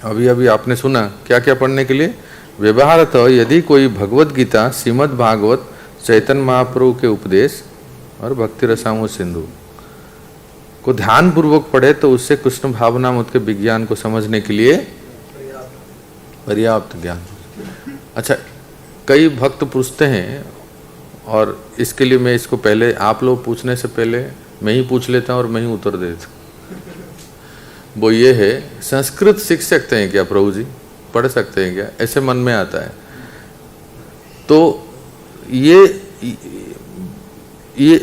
अभी अभी आपने सुना क्या क्या पढ़ने के लिए। व्यवहारतः यदि कोई भगवद गीता, श्रीमद् भागवत, चैतन्य महाप्रभु के उपदेश और भक्ति रसामृत सिंधु को ध्यान पूर्वक पढ़े तो उससे कृष्ण भावनामृत के विज्ञान को समझने के लिए पर्याप्त ज्ञान। अच्छा, कई भक्त पूछते हैं, और इसके लिए मैं इसको पहले आप लोग पूछने से पहले मैं ही पूछ लेता हूँ और मैं ही उत्तर देता हूँ। वो ये है, संस्कृत सीख सकते हैं क्या प्रभु जी, पढ़ सकते हैं क्या, ऐसे मन में आता है। तो ये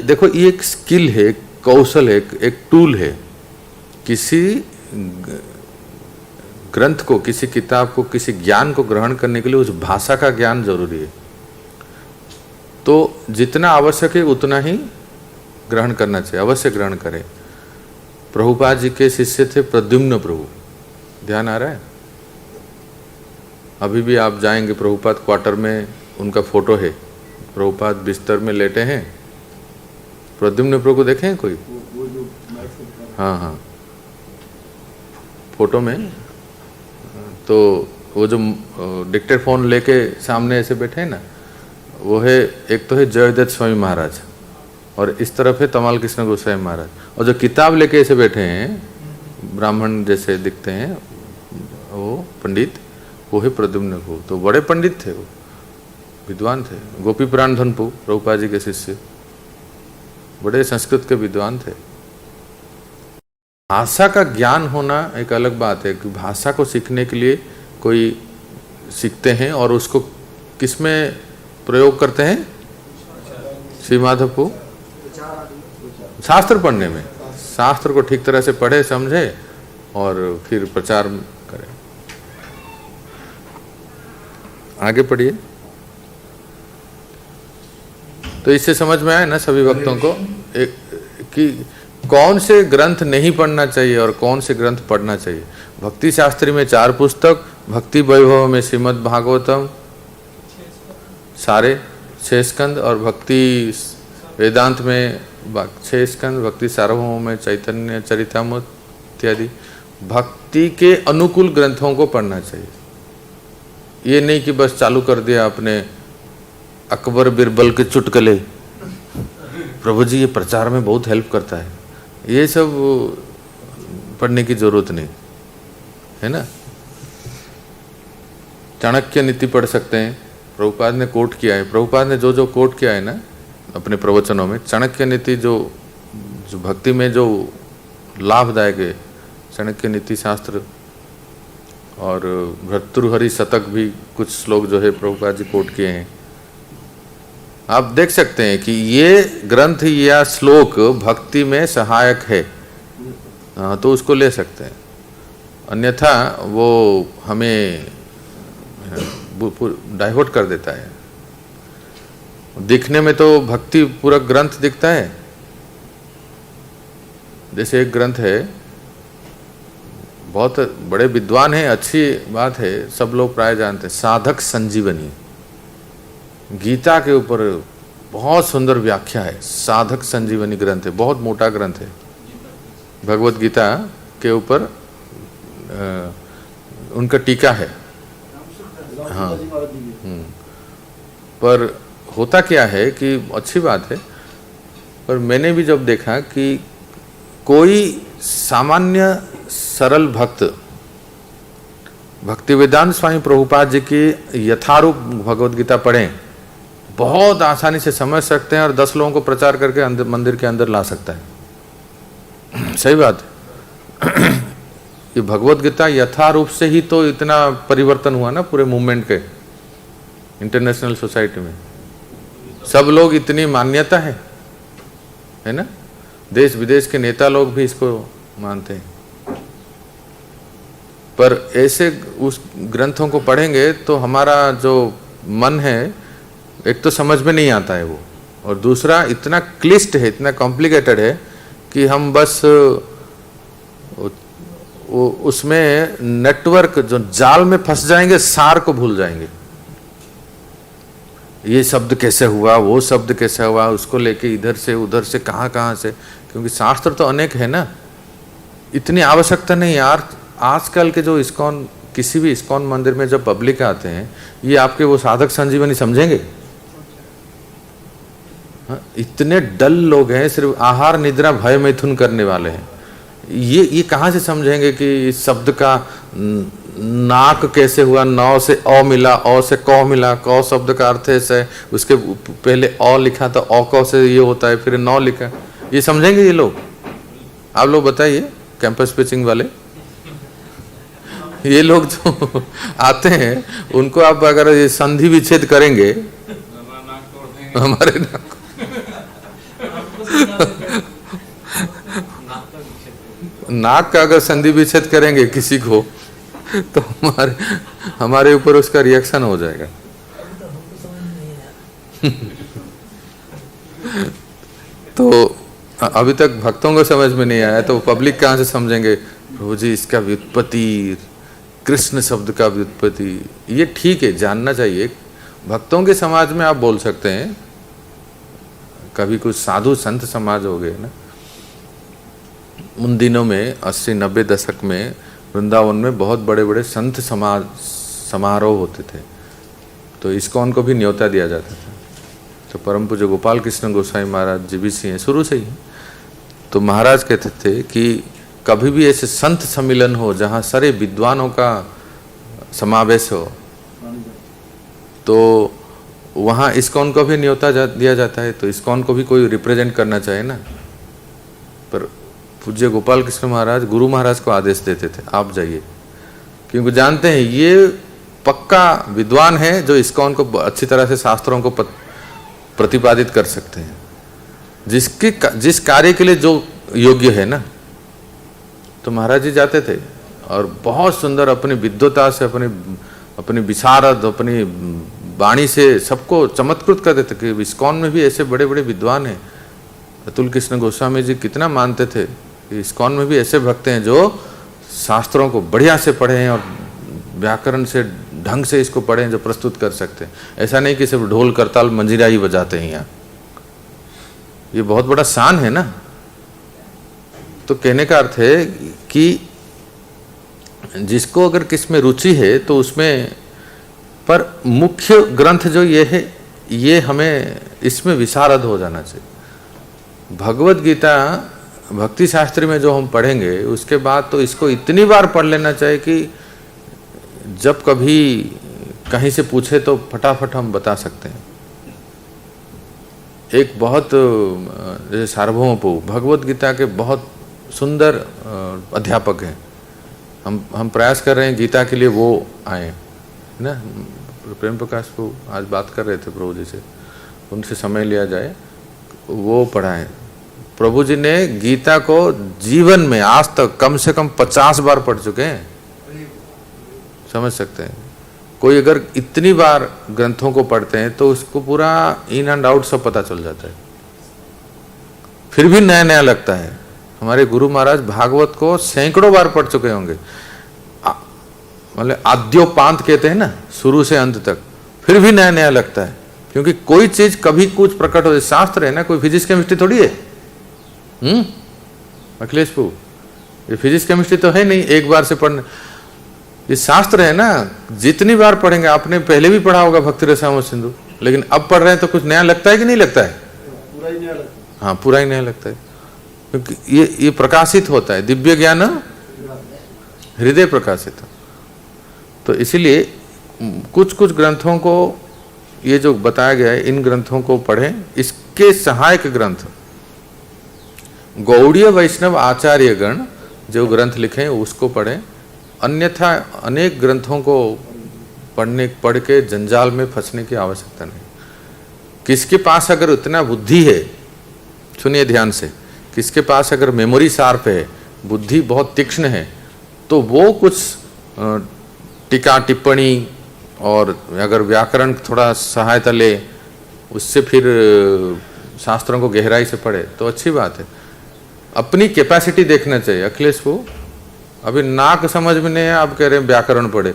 देखो, ये एक स्किल है, एक कौशल है, एक टूल है। किसी ग्रंथ को, किसी किताब को, किसी ज्ञान को ग्रहण करने के लिए उस भाषा का ज्ञान जरूरी है। तो जितना आवश्यक है उतना ही ग्रहण करना चाहिए, अवश्य ग्रहण करें। प्रभुपाद जी के शिष्य थे प्रद्युम्न प्रभु, ध्यान आ रहा है? अभी भी आप जाएंगे प्रभुपाद क्वार्टर में, उनका फोटो है, प्रभुपाद बिस्तर में लेटे हैं। प्रद्युम्न प्रभु को देखे हैं कोई? हाँ हाँ, फोटो में। तो वो जो डिक्टेफोन लेके सामने ऐसे बैठे हैं ना, वो है, एक तो है जयदत्त स्वामी महाराज और इस तरफ है तमाल कृष्ण गोस्वामी महाराज, और जो किताब लेके ऐसे बैठे हैं ब्राह्मण जैसे दिखते हैं वो पंडित, वो है प्रद्युम्न को। तो बड़े पंडित थे, वो विद्वान थे, गोपी प्राण धनपु प्रभुपाद जी के शिष्य, बड़े संस्कृत के विद्वान थे। भाषा का ज्ञान होना एक अलग बात है कि भाषा को सीखने के लिए कोई सीखते हैं और उसको किसमें प्रयोग करते हैं, श्री माधवपु शास्त्र पढ़ने में, शास्त्र को ठीक तरह से पढ़े समझे और फिर प्रचार करें। आगे पढ़िए। तो इससे समझ में आया ना सभी भक्तों को कि कौन से ग्रंथ नहीं पढ़ना चाहिए और कौन से ग्रंथ पढ़ना चाहिए। भक्ति शास्त्री में 4 पुस्तक, भक्ति वैभव में श्रीमद् भागवतम सारे 6 स्कंद, और भक्ति वेदांत में 6 स्कंद, भक्ति सार्वभौम में चैतन्य चरितामृत इत्यादि। भक्ति के अनुकूल ग्रंथों को पढ़ना चाहिए। ये नहीं कि बस चालू कर दिया आपने अकबर बिरबल के चुटकुले, प्रभु जी ये प्रचार में बहुत हेल्प करता है, ये सब पढ़ने की जरूरत नहीं है ना। चाणक्य नीति पढ़ सकते हैं, प्रभुपाद ने कोट किया है, प्रभुपाद ने जो जो कोट किया है ना अपने प्रवचनों में, चाणक्य नीति जो भक्ति में जो लाभदायक है, चाणक्य नीति शास्त्र और भर्तृहरि शतक भी कुछ श्लोक जो है प्रभुपाद जी कोट किए हैं। आप देख सकते हैं कि ये ग्रंथ या श्लोक भक्ति में सहायक है, तो उसको ले सकते हैं, अन्यथा वो हमें डाइवर्ट कर देता है। दिखने में तो भक्ति पूरा ग्रंथ दिखता है, जैसे एक ग्रंथ है, बहुत बड़े विद्वान हैं, अच्छी बात है, सब लोग प्राय जानते हैं, साधक संजीवनी, गीता के ऊपर बहुत सुंदर व्याख्या है। साधक संजीवनी ग्रंथ है, बहुत मोटा ग्रंथ है, भगवत गीता के ऊपर उनका टीका है। हाँ, पर होता क्या है कि अच्छी बात है, पर मैंने भी जब देखा कि कोई सामान्य सरल भक्त भक्ति वेदांत स्वामी प्रभुपाद जी की यथारूप भगवत गीता पढ़ें, बहुत आसानी से समझ सकते हैं और 10 लोगों को प्रचार करके अंदर मंदिर के अंदर ला सकता है। सही बात है। ये भगवत गीता यथारूप से ही तो इतना परिवर्तन हुआ ना पूरे मूवमेंट के, इंटरनेशनल सोसाइटी में सब लोग, इतनी मान्यता है ना, देश विदेश के नेता लोग भी इसको मानते हैं। पर ऐसे उस ग्रंथों को पढ़ेंगे तो हमारा जो मन है, एक तो समझ में नहीं आता है वो, और दूसरा इतना क्लिष्ट है, इतना कॉम्प्लिकेटेड है कि हम बस उसमें नेटवर्क जो जाल में फंस जाएंगे, सार को भूल जाएंगे। ये शब्द कैसे हुआ, वो शब्द कैसे हुआ, उसको लेके इधर से उधर से कहाँ से, क्योंकि शास्त्र तो अनेक है ना, इतनी आवश्यकता नहीं यार। आजकल के जो इस्कॉन, किसी भी इस्कॉन मंदिर में जब पब्लिक आते हैं, ये आपके वो साधक संजीवनी समझेंगे? इतने डल लोग हैं, सिर्फ आहार निद्रा भय मैथुन करने वाले हैं। ये कहाँ से समझेंगे कि इस शब्द का नाक कैसे हुआ, नौ से अ मिला, अ से क मिला, क शब्द का अर्थ है, उसके पहले अ लिखा तो अ क से ये होता है, फिर नौ लिखा, ये समझेंगे ये लोग? आप लोग बताइए, कैंपस पिचिंग वाले, ये लोग जो आते हैं उनको आप अगर ये संधि विच्छेद करेंगे, हमारे नाक का अगर संधि विच्छेद करेंगे किसी को, तो हमारे ऊपर उसका रिएक्शन हो जाएगा। तो अभी तक भक्तों को समझ में नहीं आया, तो पब्लिक कहाँ से समझेंगे? प्रभु जी इसका व्युत्पत्ति, कृष्ण शब्द का व्युत्पत्ति, ये ठीक है, जानना चाहिए। भक्तों के समाज में आप बोल सकते हैं, कभी कुछ साधु संत समाज हो गए ना, उन दिनों में 80-90 दशक में वृंदावन में बहुत बड़े बड़े संत समारोह होते थे, तो इस्कॉन को भी न्योता दिया जाता था। तो परम पूज्य गोपाल कृष्ण गोसाई महाराज जी भी हैं शुरू से ही। तो महाराज कहते थे कि कभी भी ऐसे संत सम्मिलन हो जहाँ सारे विद्वानों का समावेश हो, तो वहाँ इस्कॉन को भी न्योता दिया जाता है। तो इस्कॉन को भी कोई रिप्रेजेंट करना चाहे ना, पर पूज्य गोपाल कृष्ण महाराज गुरु महाराज को आदेश देते थे आप जाइए, क्योंकि जानते हैं ये पक्का विद्वान है जो इस्कॉन को अच्छी तरह से शास्त्रों को प्रतिपादित कर सकते हैं, जिस कार्य के लिए जो योग्य है ना। तो महाराज जी जाते थे और बहुत सुंदर अपनी विद्वता से, अपनी विशारद, अपनी वाणी से सबको चमत्कृत कर देते कि इस्कॉन में भी ऐसे बड़े बड़े विद्वान हैं। अतुल कृष्ण गोस्वामी जी कितना मानते थे कि इस्कॉन में भी ऐसे भक्त हैं जो शास्त्रों को बढ़िया से पढ़े हैं और व्याकरण से ढंग से इसको पढ़े हैं, जो प्रस्तुत कर सकते हैं। ऐसा नहीं कि सिर्फ ढोल करताल मंजीरा ही बजाते हैं यहाँ, ये बहुत बड़ा शान है ना। तो कहने का अर्थ है कि जिसको अगर किस में रुचि है तो उसमें, पर मुख्य ग्रंथ जो ये है, ये हमें इसमें विशारद हो जाना चाहिए। भगवत गीता भक्ति शास्त्र में जो हम पढ़ेंगे उसके बाद तो इसको इतनी बार पढ़ लेना चाहिए कि जब कभी कहीं से पूछे तो फटाफट हम बता सकते हैं। एक बहुत जैसे सार्वभौम भगवत गीता के बहुत सुंदर अध्यापक हैं। हम प्रयास कर रहे हैं गीता के लिए वो आए ना। प्रेम प्रकाश को आज बात कर रहे थे प्रभु जी से, उनसे समय लिया जाए, वो पढ़ाएं। प्रभु जी ने गीता को जीवन में आज तक कम से कम 50 बार पढ़ चुके हैं, समझ सकते हैं। कोई अगर इतनी बार ग्रंथों को पढ़ते हैं तो उसको पूरा इन एंड आउट सब पता चल जाता है, फिर भी नया नया लगता है। हमारे गुरु महाराज भागवत को सैकड़ों बार पढ़ चुके होंगे, मतलब आद्योपांत कहते हैं ना, शुरू से अंत तक, फिर भी नया नया लगता है। क्योंकि कोई चीज कभी कुछ प्रकट हो, शास्त्र है ना, कोई फिजिक्स केमिस्ट्री थोड़ी है। अखिलेश प्रभु, ये फिजिक्स केमिस्ट्री तो है नहीं एक बार से पढ़ने, ये शास्त्र है ना, जितनी बार पढ़ेंगे। आपने पहले भी पढ़ा होगा भक्ति रसामृत सिंधु, लेकिन अब पढ़ रहे हैं तो कुछ नया लगता है कि नहीं लगता है? पूरा ही नया लगता है। हाँ, पूरा ही नया लगता है, क्योंकि ये प्रकाशित होता है, दिव्य ज्ञान हृदय प्रकाशित। तो इसीलिए कुछ कुछ ग्रंथों को, ये जो बताया गया है, इन ग्रंथों को पढ़ें। इसके सहायक ग्रंथ गौड़ीय वैष्णव आचार्यगण जो ग्रंथ लिखे हैं उसको पढ़ें, अन्यथा अनेक ग्रंथों को पढ़ के जंजाल में फंसने की आवश्यकता नहीं। किसके पास अगर उतना बुद्धि है, सुनिए ध्यान से, किसके पास अगर मेमोरी शार्प है, बुद्धि बहुत तीक्ष्ण है, तो वो कुछ टीका टिप्पणी और अगर व्याकरण थोड़ा सहायता ले, उससे फिर शास्त्रों को गहराई से पढ़े तो अच्छी बात है। अपनी कैपेसिटी देखना चाहिए। अखिलेश को अभी नाक समझ में नहीं है, आप कह रहे हैं व्याकरण पढ़े।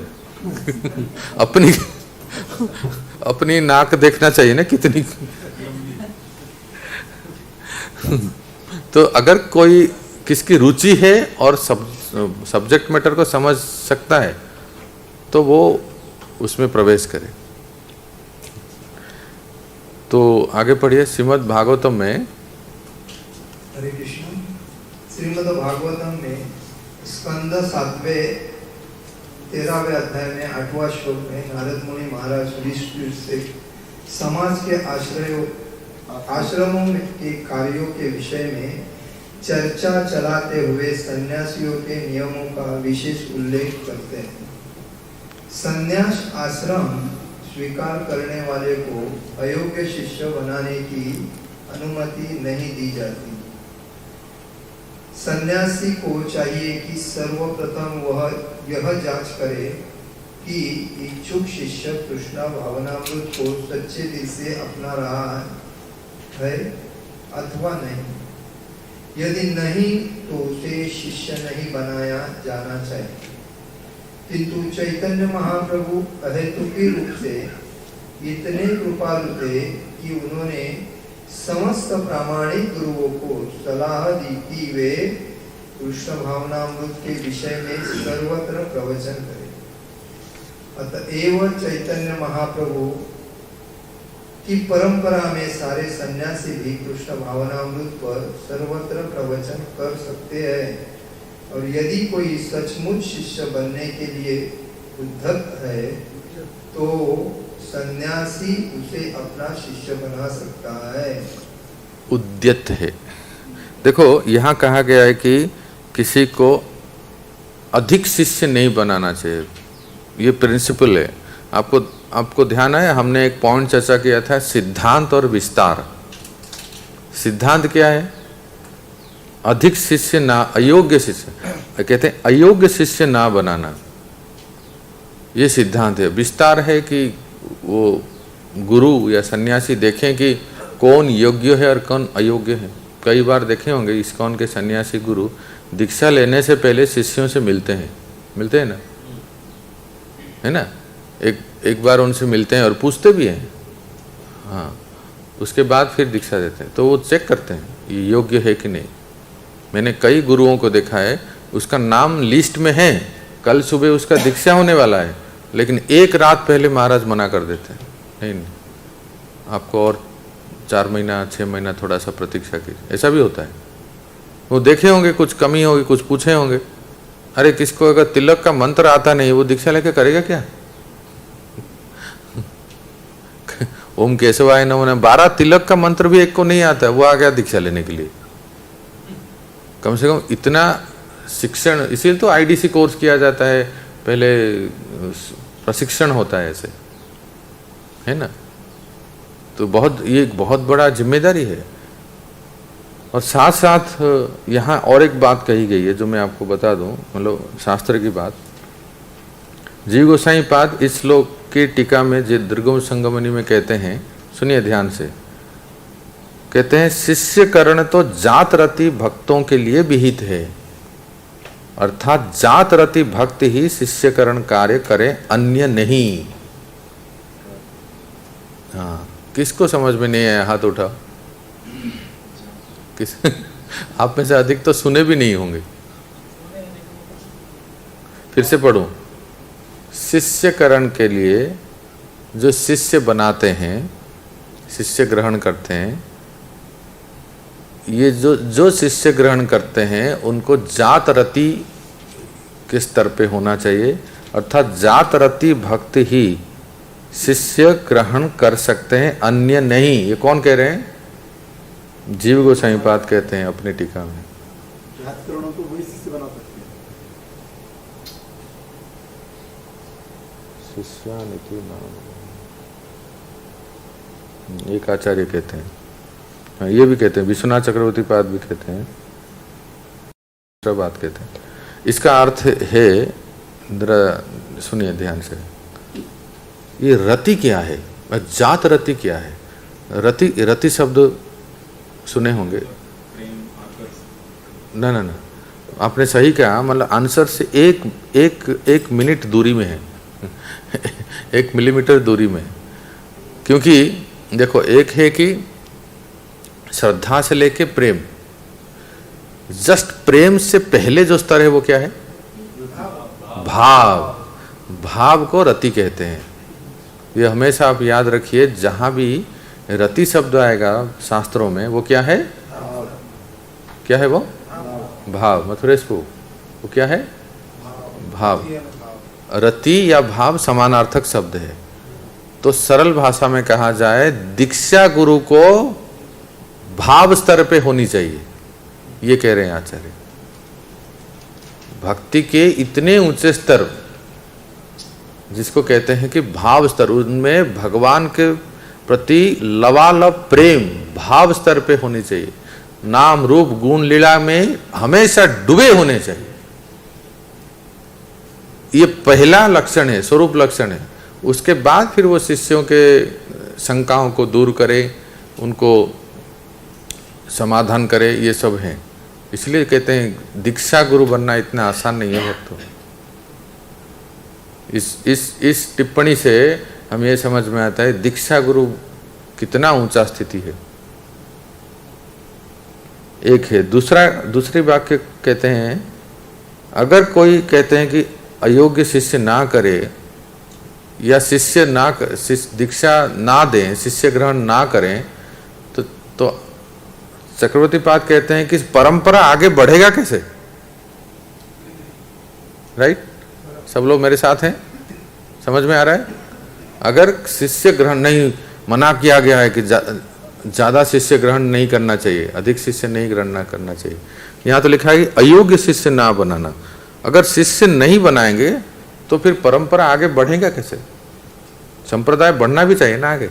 अपनी नाक देखना चाहिए ना कितनी। तो अगर कोई किसकी रुचि है और सब्जेक्ट मैटर को समझ सकता है तो वो उसमें प्रवेश करे। तो आगे पढ़िए। श्रीमद् भागवतम में, हरे कृष्ण, श्रीमद् भागवतम में स्कंद 7वें 13वें अध्याय में 8वां श्लोक में नारद मुनि महाराज युधिष्ठिर से समाज के आश्रमों के कार्यों के विषय में चर्चा चलाते हुए सन्यासियों के नियमों का विशेष उल्लेख करते हैं। सन्यास आश्रम स्वीकार करने वाले को अयोग्य शिष्य बनाने की अनुमति नहीं दी जाती। सन्यासी को चाहिए कि सर्वप्रथम वह यह जांच करे कि इच्छुक शिष्य कृष्णा भावनामृत को सच्चे दिल से अपना रहा है अथवा नहीं। यदि नहीं तो उसे शिष्य नहीं बनाया जाना चाहिए। किंतु चैतन्य महाप्रभु अहेतुकी रूप से इतने कृपालु थे कि उन्होंने समस्त प्रामाणिक गुरुओं को सलाह दी कि वे कृष्ण भावनामृत के विषय में सर्वत्र प्रवचन करें। अतएव चैतन्य महाप्रभु कि परंपरा में सारे सन्यासी भी कृष्ण भावनामृत पर सर्वत्र प्रवचन कर सकते हैं, और यदि कोई सचमुच शिष्य बनने के लिए उद्धत है तो सन्यासी उसे अपना शिष्य बना सकता है। उद्यत है। देखो यहाँ कहा गया है कि किसी को अधिक शिष्य नहीं बनाना चाहिए, ये प्रिंसिपल है। आपको ध्यान है, हमने एक पॉइंट चर्चा किया था, सिद्धांत और विस्तार। सिद्धांत क्या है? अधिक शिष्य ना, अयोग्य शिष्य कहते हैं, अयोग्य शिष्य ना बनाना, ये सिद्धांत है। विस्तार है कि वो गुरु या सन्यासी देखें कि कौन योग्य है और कौन अयोग्य है। कई बार देखे होंगे इस्कॉन के सन्यासी गुरु दीक्षा लेने से पहले शिष्यों से मिलते हैं ना, है ना। एक बार उनसे मिलते हैं और पूछते भी हैं, हाँ, उसके बाद फिर दीक्षा देते हैं। तो वो चेक करते हैं ये योग्य है कि नहीं। मैंने कई गुरुओं को देखा है, उसका नाम लिस्ट में है, कल सुबह उसका दीक्षा होने वाला है, लेकिन एक रात पहले महाराज मना कर देते हैं, नहीं आपको और 4 महीना 6 महीना थोड़ा सा प्रतीक्षा कीजिए। ऐसा भी होता है। वो देखे होंगे कुछ कमी होगी, कुछ पूछे होंगे, अरे किसको अगर तिलक का मंत्र आता नहीं, वो दीक्षा लेके करेगा क्या? ओम केशवाय नमः 12 तिलक का मंत्र भी एक को नहीं आता है, वो आ गया दीक्षा लेने के लिए। कम से कम इतना शिक्षण, इसीलिए तो आईडीसी कोर्स किया जाता है, पहले प्रशिक्षण होता है ऐसे, है ना। तो ये एक बहुत बड़ा जिम्मेदारी है। और साथ साथ यहाँ और एक बात कही गई है जो मैं आपको बता दूं, मतलब शास्त्र की बात। जीव गोसाई पाद इस श्लोक की टीका में जो दीर्घम संगमनी में कहते हैं, सुनिए ध्यान से, कहते हैं शिष्यकरण तो जात रति भक्तों के लिए विहित है, अर्थात जात रति भक्त ही शिष्यकरण कार्य करे, अन्य नहीं। हाँ, किसको समझ में नहीं आया हाथ उठा? किस आप में से अधिक तो सुने भी नहीं होंगे। फिर से पढ़ूं। शिष्यकरण के लिए जो शिष्य बनाते हैं, शिष्य ग्रहण करते हैं, ये जो शिष्य ग्रहण करते हैं उनको जात रति के स्तर पे होना चाहिए, अर्थात जात रति भक्त ही शिष्य ग्रहण कर सकते हैं, अन्य नहीं। ये कौन कह रहे हैं? जीव गोसाई पाद कहते हैं अपनी टीका में। को वही शिष्य बना सकते हैं। एक आचार्य कहते हैं, हाँ, ये भी कहते हैं, विश्वनाथ चक्रवर्ती पाद भी कहते हैं, बात कहते हैं। इसका अर्थ है, जरा सुनिए ध्यान से, ये रति क्या है, जात रति क्या है? रति शब्द सुने होंगे ना, आपने सही कहा, मतलब आंसर से एक मिनट दूरी में है 1 मिलीमीटर दूरी में। क्योंकि देखो, एक है कि श्रद्धा से लेके प्रेम, जस्ट प्रेम से पहले जो स्तर है वो क्या है? भाव को रति कहते हैं। ये हमेशा आप याद रखिए, जहां भी रति शब्द आएगा शास्त्रों में, वो क्या है? क्या है वो? भाव। मथुरेश को वो क्या है? भाव। रति या भाव समानार्थक शब्द है। तो सरल भाषा में कहा जाए, दीक्षा गुरु को भाव स्तर पे होनी चाहिए, ये कह रहे हैं आचार्य। भक्ति के इतने ऊंचे स्तर जिसको कहते हैं कि भाव स्तर, उनमें भगवान के प्रति लवालब प्रेम भाव स्तर पे होनी चाहिए। नाम रूप गुण लीला में हमेशा डूबे होने चाहिए। ये पहला लक्षण है, स्वरूप लक्षण है। उसके बाद फिर वो शिष्यों के शंकाओं को दूर करे, उनको समाधान करे, ये सब है। इसलिए कहते हैं दीक्षा गुरु बनना इतना आसान नहीं है भक्तों। इस टिप्पणी से हम ये समझ में आता है दीक्षा गुरु कितना ऊंचा स्थिति है। एक है। दूसरी वाक्य कहते हैं, अगर कोई कहते हैं कि अयोग्य शिष्य ना करे या दीक्षा ना दें, शिष्य ग्रहण ना करें, तो चक्रवर्ती पाद कहते हैं कि परंपरा आगे बढ़ेगा कैसे? राइट? सब लोग मेरे साथ हैं? समझ में आ रहा है? अगर शिष्य ग्रहण नहीं, मना किया गया है कि ज्यादा शिष्य ग्रहण नहीं करना चाहिए, अधिक शिष्य नहीं ग्रहण करना चाहिए। यहाँ तो लिखा है कि अयोग्य शिष्य ना बनाना। अगर शिष्य नहीं बनाएंगे तो फिर परंपरा आगे बढ़ेगा कैसे? संप्रदाय बढ़ना भी चाहिए ना आगे।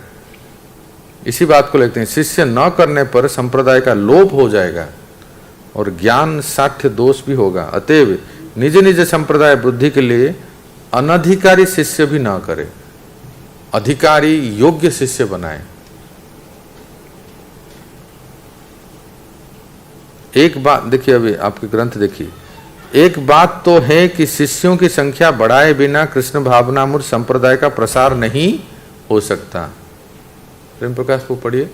इसी बात को लेते हैं, शिष्य न करने पर संप्रदाय का लोप हो जाएगा और ज्ञान साठ्य दोष भी होगा। अतएव निज निज संप्रदाय वृद्धि के लिए अनधिकारी शिष्य भी ना करे, अधिकारी योग्य शिष्य बनाए। एक बात देखिए, अभी आपके ग्रंथ देखिए, एक बात तो है कि शिष्यों की संख्या बढ़ाए बिना कृष्ण भावनामृत संप्रदाय का प्रसार नहीं हो सकता। प्रेम प्रकाश को पढ़िए।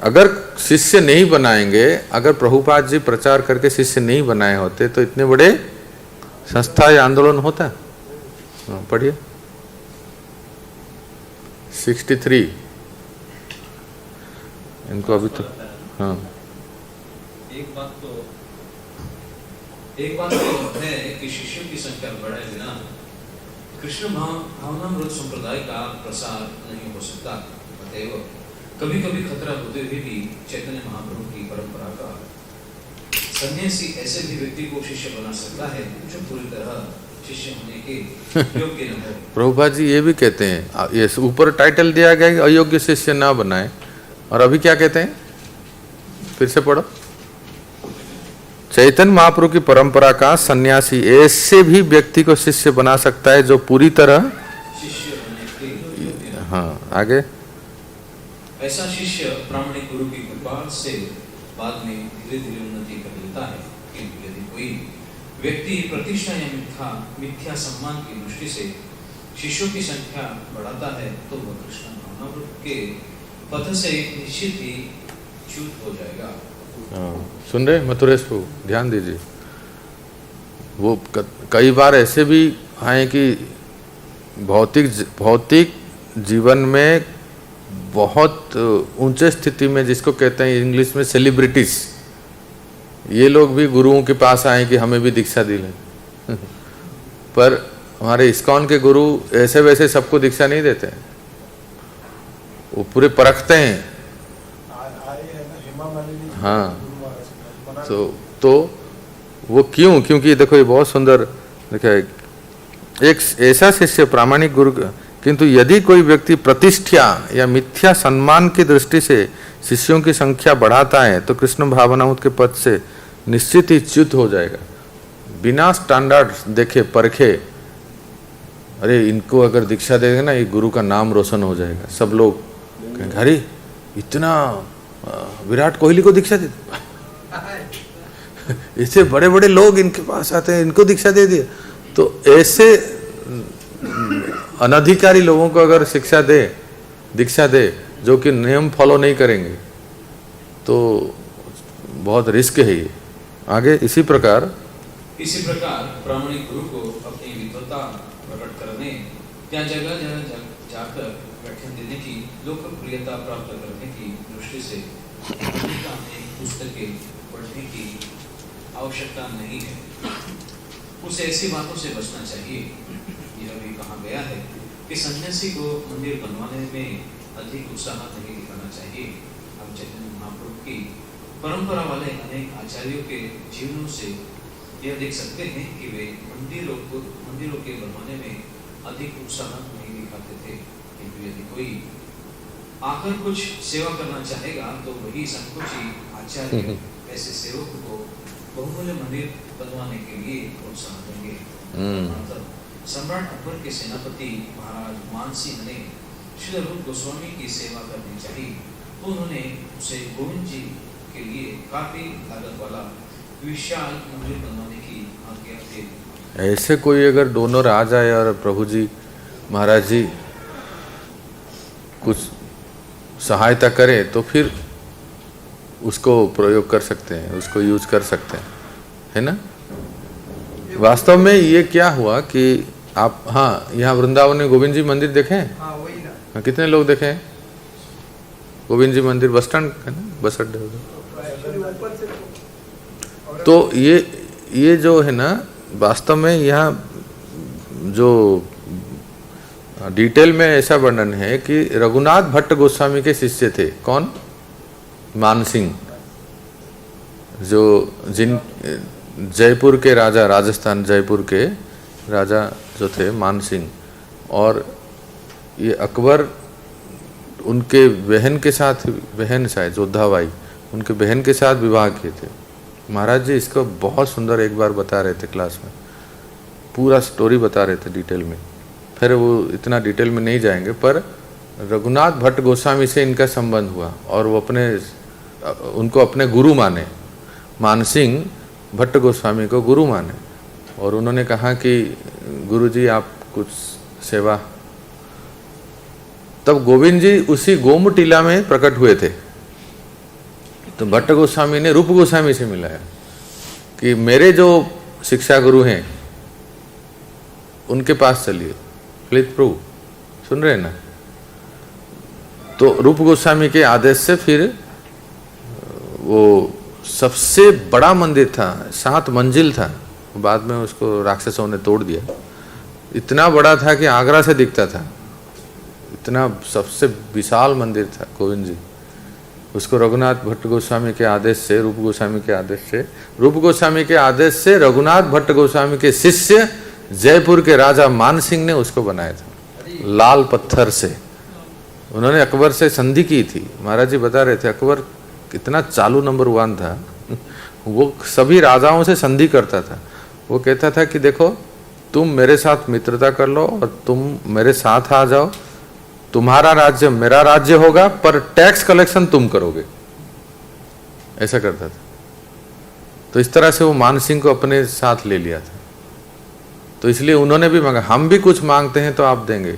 अगर शिष्य नहीं बनाएंगे, अगर प्रभुपाद जी प्रचार करके शिष्य नहीं बनाए होते तो इतने बड़े संस्था या आंदोलन होता? पढ़िए 63। इनको अभी तो हाँ, एक बात तो है कि शिष्यों की संख्या बढ़ाए बिना कृष्ण भावनामृत संप्रदाय का प्रसार नहीं हो सकता। अतएव कभी कभी खतरा होते हुए भी चैतन्य महाप्रभु की परंपरा का सन्यासी ऐसे भी व्यक्ति को शिष्य बना सकता है जो पूरी तरह शिष्य होने के योग्य न हो। प्रभुपाद जी ये भी कहते हैं, ये ऊपर टाइटल दिया गया कि अयोग्य शिष्य ना बनाए, और अभी क्या कहते हैं? फिर से पढ़ो। चैतन्य महाप्रभु की परंपरा का सन्यासी ऐसे भी व्यक्ति को शिष्य बना सकता है जो पूरी तरह शिष्य होने के योग्य न हो। हाँ, आगे। ऐसा शिष्य प्रामाणिक गुरु की कृपा से बाद में धीरे धीरे उन्नति कर लेता है। किंतु यदि कोई व्यक्ति प्रतिष्ठा या मिथ्या सम्मान की दृष्टि से शिष्यों की संख्या बढ़ाता है तो वह कृष्ण भावनामृत के पथ से निश्चित ही च्युत हो जाएगा। सुन रहे मथुरेश को ध्यान दीजिए। वो कई बार ऐसे भी आए कि भौतिक जीवन में बहुत ऊंचे स्थिति में, जिसको कहते हैं इंग्लिश में सेलिब्रिटीज, ये लोग भी गुरुओं के पास आए कि हमें भी दीक्षा दिलाएं। पर हमारे इस्कॉन के गुरु ऐसे वैसे सबको दीक्षा नहीं देते हैं, वो पूरे परखते हैं। हाँ, तो वो क्यों? क्योंकि देखो ये बहुत सुंदर लिखा है, एक ऐसा शिष्य प्रामाणिक गुरु, किंतु यदि कोई व्यक्ति प्रतिष्ठा या मिथ्या सम्मान की दृष्टि से शिष्यों की संख्या बढ़ाता है तो कृष्ण भावनामृत के पद से निश्चित ही च्युत हो जाएगा। बिना स्टैंडर्ड देखे परखे, अरे इनको अगर दीक्षा देंगे ना, ये गुरु का नाम रोशन हो जाएगा, सब लोग कहेंगे अरे इतना विराट कोहली को दीक्षा दे, इससे बड़े बड़े लोग इनके पास आते हैं, इनको दीक्षा दे दिया। तो ऐसे अनधिकारी लोगों को अगर दीक्षा दे जो कि नियम फॉलो नहीं करेंगे तो बहुत रिस्क है ये। आगे इसी प्रकार प्रामाणिक गुरु को अपनी विद्वता प्रकट करने या जगह जगह जाकर व्याख्यान देने की, लोकप्रियता प्राप्त करने की दृष्टि से पुस्तकें पढ़ने की आवश्यकता नहीं है। उसे ऐसी बातों से बचना चाहिए। यह भी कहा गया है कि सन्यासी को मंदिर बनवाने में अधिक उत्साह नहीं दिखाना चाहिए। हम चैतन्य महाप्रभु की परंपरा वाले अनेक आचार्यों के जीवनों से यह देख सकते हैं कि वे मंदिरों के बनवाने में अधिक उत्साह नहीं दिखाते थे। किंतु यदि कोई आकर कुछ सेवा करना चाहेगा तो वही संकोची आचार्य ऐसे सेवक को बहुमूल्य मंदिर बनवाने के लिए प्रोत्साहन देंगे। सम्राट अकबर के सेनापति महाराज मानसिंह ने श्री रूप गोस्वामी की सेवा करनी चाहिए। उन्होंने उसे गोविंद जी के लिए काफी लागत वाला विशाल मंदिर बनवाने की आज्ञा दी। ऐसे कोई अगर डोनर आ जाए और प्रभु जी महाराज जी कुछ सहायता करे तो फिर उसको प्रयोग कर सकते हैं, उसको यूज कर सकते हैं, है ना? वास्तव में ये क्या हुआ कि आप, हाँ, यहाँ वृंदावन में गोविंद जी मंदिर देखे हैं? हाँ वही ना। हाँ, कितने लोग देखे हैं गोविंद जी मंदिर? बस स्टैंड है ना, बस अड्डे उधर। तो ये जो है ना, वास्तव में यहाँ जो डिटेल में ऐसा वर्णन है कि रघुनाथ भट्ट गोस्वामी के शिष्य थे। कौन? मान सिंह, जो जयपुर के राजा, राजस्थान जयपुर के राजा जो थे मान सिंह, और ये अकबर उनके बहन के साथ, बहन शायद जोधाबाई, उनके बहन के साथ विवाह किए थे। महाराज जी इसको बहुत सुंदर एक बार बता रहे थे क्लास में, पूरा स्टोरी बता रहे थे डिटेल में। फिर वो इतना डिटेल में नहीं जाएंगे, पर रघुनाथ भट्ट गोस्वामी से इनका संबंध हुआ और वो उनको अपने गुरु माने, मान सिंह भट्ट गोस्वामी को गुरु माने, और उन्होंने कहा कि गुरुजी आप कुछ सेवा। तब गोविंद जी उसी गोमू टीला में प्रकट हुए थे। तो भट्ट गोस्वामी ने रूप गोस्वामी से मिलाया कि मेरे जो शिक्षा गुरु हैं उनके पास चलिए। प्लीज प्रभु, सुन रहे हैं ना? तो रूप गोस्वामी के आदेश से फिर वो सबसे बड़ा मंदिर था, 7 मंजिल था, बाद में उसको राक्षसों ने तोड़ दिया। इतना बड़ा था कि आगरा से दिखता था, इतना सबसे विशाल मंदिर था गोविंद जी। उसको रघुनाथ भट्ट गोस्वामी के आदेश से, रूप गोस्वामी के आदेश से, रूप गोस्वामी के आदेश से रघुनाथ भट्ट गोस्वामी के शिष्य जयपुर के राजा मान सिंह ने उसको बनाया था लाल पत्थर से। उन्होंने अकबर से संधि की थी। महाराज जी बता रहे थे अकबर कितना चालू नंबर 1 था। वो सभी राजाओं से संधि करता था। वो कहता था कि देखो तुम मेरे साथ मित्रता कर लो और तुम मेरे साथ आ जाओ, तुम्हारा राज्य मेरा राज्य होगा, पर टैक्स कलेक्शन तुम करोगे, ऐसा करता था। तो इस तरह से वो मान सिंह को अपने साथ ले लिया था। तो इसलिए उन्होंने भी मांगा, हम भी कुछ मांगते हैं तो आप देंगे।